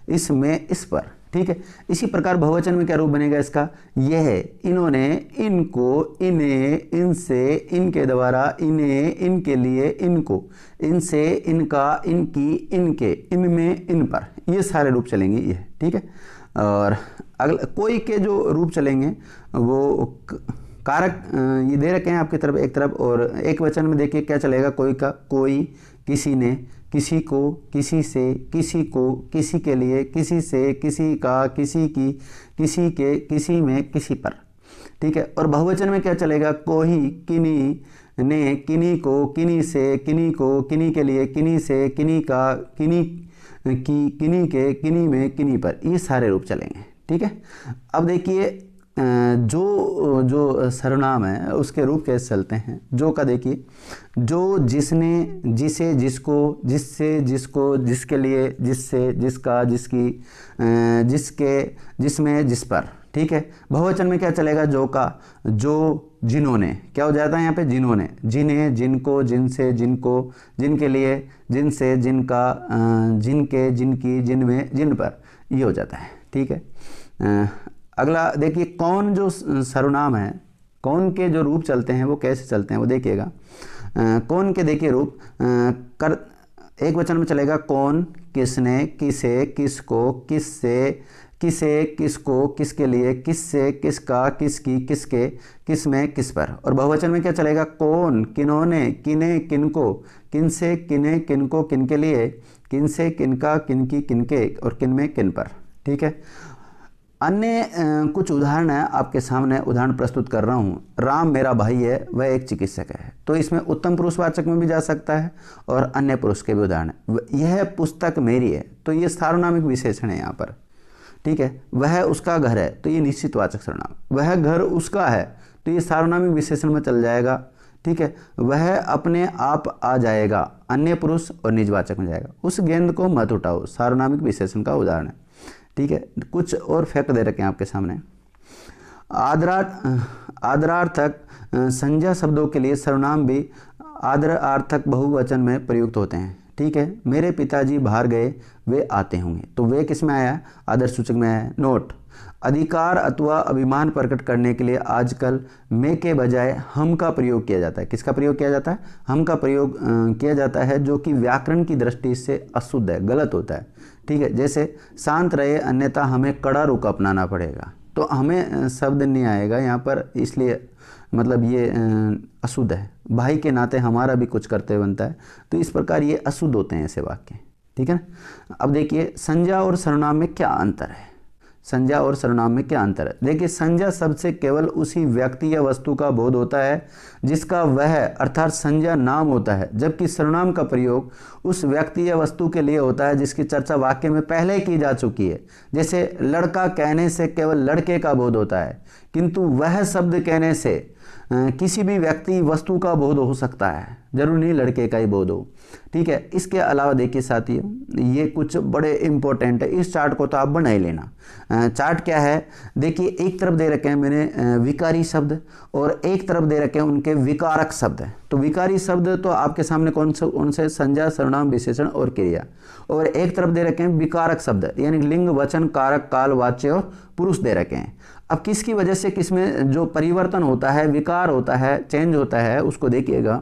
इसमें, इस पर, ठीक है। इसी प्रकार बहुवचन में क्या रूप बनेगा इसका, यह, इन्होंने, इनको, इन्हें, इनसे, इनके द्वारा, इन्हें, इनके लिए, इनको, इनसे, इनका, इनकी, इनके, इनमें, इन पर, ये सारे रूप चलेंगे ये, ठीक है। और अगला कोई के जो रूप चलेंगे वो कारक ये दे रखे हैं आपकी तरफ एक तरफ, और एक वचन में देखिए क्या चलेगा, कोई का, कोई, किसी ने, किसी को, किसी से, किसी को, किसी के लिए, किसी से, किसी का, किसी की, किसी के, किसी में, किसी पर, ठीक है। और बहुवचन में क्या चलेगा, कोई, किन्हीं ने, किन्हीं को, किन्हीं से, किन्हीं को, किन्हीं के लिए, किन्हीं से, किन्हीं का, किन्हीं की, किन्हीं के, किन्हीं में, किन्हीं पर, ये सारे रूप चलेंगे, ठीक है। अब देखिए जो जो सर्वनाम है उसके रूप कैसे चलते हैं। जो का देखिए, जो, जिसने, जिसे, जिसको, जिससे, जिसको, जिसके लिए, जिससे, जिसका, जिसकी, जिसके, जिसमें, जिस पर, ठीक है। बहुवचन में क्या चलेगा, जो का, जो, जिन्होंने, क्या हो जाता है यहाँ पे, जिन्होंने, जिन्हें, जिनको, जिनसे, जिनको, जिनके लिए, जिनसे, जिनका, जिनके, जिनकी, जिनमें, जिन पर, ये हो जाता है, ठीक है। अगला देखिए कौन जो सर्वनाम है, कौन के जो रूप चलते हैं वो कैसे चलते हैं वो देखिएगा। कौन के देखिए रूप कर एक वचन में चलेगा कौन, किसने, किसे, किसको, किससे, किसे, किसको, किसके लिए, किससे, किसका, किसकी, किसके, किसमें, किस पर। और बहुवचन में क्या चलेगा, कौन, किन्होंने, किने, किनको, किनसे, किने, किनको, किनके लिए, किनसे, किनका, किनकी, किनके, और किनमें, किन पर, ठीक है। अन्य कुछ उदाहरण है आपके सामने उदाहरण प्रस्तुत कर रहा हूँ। राम मेरा भाई है, वह एक चिकित्सक है। तो इसमें उत्तम पुरुषवाचक में भी जा सकता है और अन्य पुरुष के भी उदाहरण है। यह पुस्तक मेरी है, तो ये सार्वनामिक विशेषण है यहाँ पर, ठीक है। वह उसका घर है, तो ये निश्चितवाचक सर्वनाम। वह घर उसका है, तो ये सार्वनामिक विशेषण में चल जाएगा, ठीक है। वह अपने आप आ जाएगा, अन्य पुरुष और निजवाचक में जाएगा। उस गेंद को मत उठाओ, सार्वनामिक विशेषण का उदाहरण है, ठीक है। कुछ और फैक्ट दे रखे हैं आपके सामने। आदरार्थक संज्ञा शब्दों के लिए सर्वनाम भी आदरार्थक बहुवचन में प्रयुक्त होते हैं, ठीक है। मेरे पिताजी बाहर गए, वे आते होंगे, तो वे किस में आया? आदर्श सूचक में आया। नोट, अधिकार अथवा अभिमान प्रकट करने के लिए आजकल मैं के बजाय हम का प्रयोग किया जाता है। किसका प्रयोग किया जाता है? हम का प्रयोग किया जाता है, जो कि व्याकरण की दृष्टि से अशुद्ध है, गलत होता है, ठीक है। जैसे शांत रहे अन्यथा हमें कड़ा रुख अपनाना पड़ेगा, तो हमें शब्द नहीं आएगा यहाँ पर, इसलिए मतलब ये अशुद्ध है। भाई के नाते हमारा भी कुछ कर्तव्य बनता है, तो इस प्रकार ये अशुद्ध होते हैं ऐसे वाक्य, ठीक है ना। अब देखिए संज्ञा और सर्वनाम में क्या अंतर है। संज्ञा और सर्वनाम में क्या अंतर है? देखिए, संज्ञा शब्द से केवल उसी व्यक्ति या वस्तु का बोध होता है जिसका वह अर्थात संज्ञा नाम होता है, जबकि सर्वनाम का प्रयोग उस व्यक्ति या वस्तु के लिए होता है जिसकी चर्चा वाक्य में पहले की जा चुकी है। जैसे लड़का कहने से केवल लड़के का बोध होता है, किंतु वह शब्द कहने से किसी भी व्यक्ति वस्तु का बोध हो सकता है, जरूर नहीं लड़के का ही बोध हो, ठीक है। इसके अलावा देखिए साथियों, ये कुछ बड़े इंपॉर्टेंट है, इस चार्ट को तो आप बना ही लेना। चार्ट क्या है? देखिए, एक तरफ दे रखे हैं मैंने विकारी शब्द और एक तरफ दे रखे हैं उनके विकारक शब्द। तो विकारी शब्द तो आपके सामने कौन से संज्ञा, सर्वनाम, विशेषण और क्रिया, और एक तरफ दे रखे हैं विकारक शब्द, यानी लिंग, वचन, कारक, काल, वाच्य और पुरुष दे रखे हैं। अब किसकी वजह से किसमें जो परिवर्तन होता है, विकार होता है, चेंज होता है, उसको देखिएगा।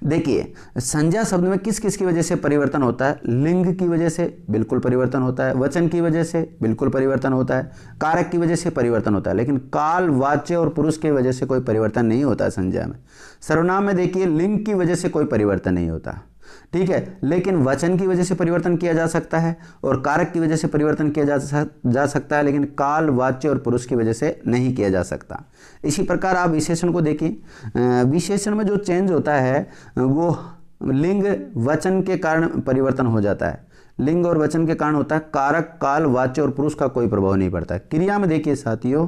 देखिए, संज्ञा शब्द में किस किस की वजह से परिवर्तन होता है? लिंग की वजह से बिल्कुल परिवर्तन होता है, वचन की वजह से बिल्कुल परिवर्तन होता है, कारक की वजह से परिवर्तन होता है, लेकिन काल, वाच्य और पुरुष की वजह से कोई परिवर्तन नहीं होता है संज्ञा में। सर्वनाम में देखिए, लिंग की वजह से कोई परिवर्तन नहीं होता, ठीक है, लेकिन वचन की वजह से परिवर्तन किया जा सकता है और कारक की वजह से परिवर्तन किया जा सकता है, लेकिन काल, वाच्य और पुरुष की वजह से नहीं किया जा सकता। इसी प्रकार आप विशेषण को देखिए, विशेषण में जो चेंज होता है वो लिंग, वचन के कारण परिवर्तन हो जाता है। लिंग और वचन के कारण होता है, कारक, काल, वाच्य और पुरुष का कोई प्रभाव नहीं पड़ता है। क्रिया में देखिए साथियों,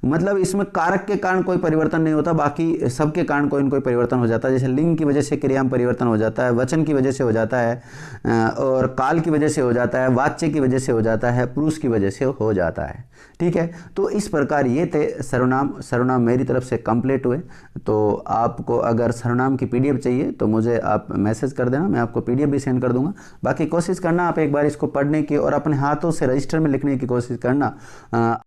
मतलब इसमें कारक के कारण कोई परिवर्तन नहीं होता, बाकी सबके कारण कोई न कोई परिवर्तन हो जाता है। जैसे लिंग की वजह से क्रिया में परिवर्तन हो जाता है, वचन की वजह से हो जाता है और काल की वजह से हो जाता है, वाच्य की वजह से हो जाता है, पुरुष की वजह से हो जाता है, ठीक है। तो इस प्रकार ये थे सर्वनाम मेरी तरफ से कंप्लीट हुए। तो आपको अगर सर्वनाम की PDF चाहिए तो मुझे आप मैसेज कर देना, मैं आपको PDF भी सेंड कर दूंगा। बाकी कोशिश करना आप एक बार इसको पढ़ने की और अपने हाथों से रजिस्टर में लिखने की कोशिश करना।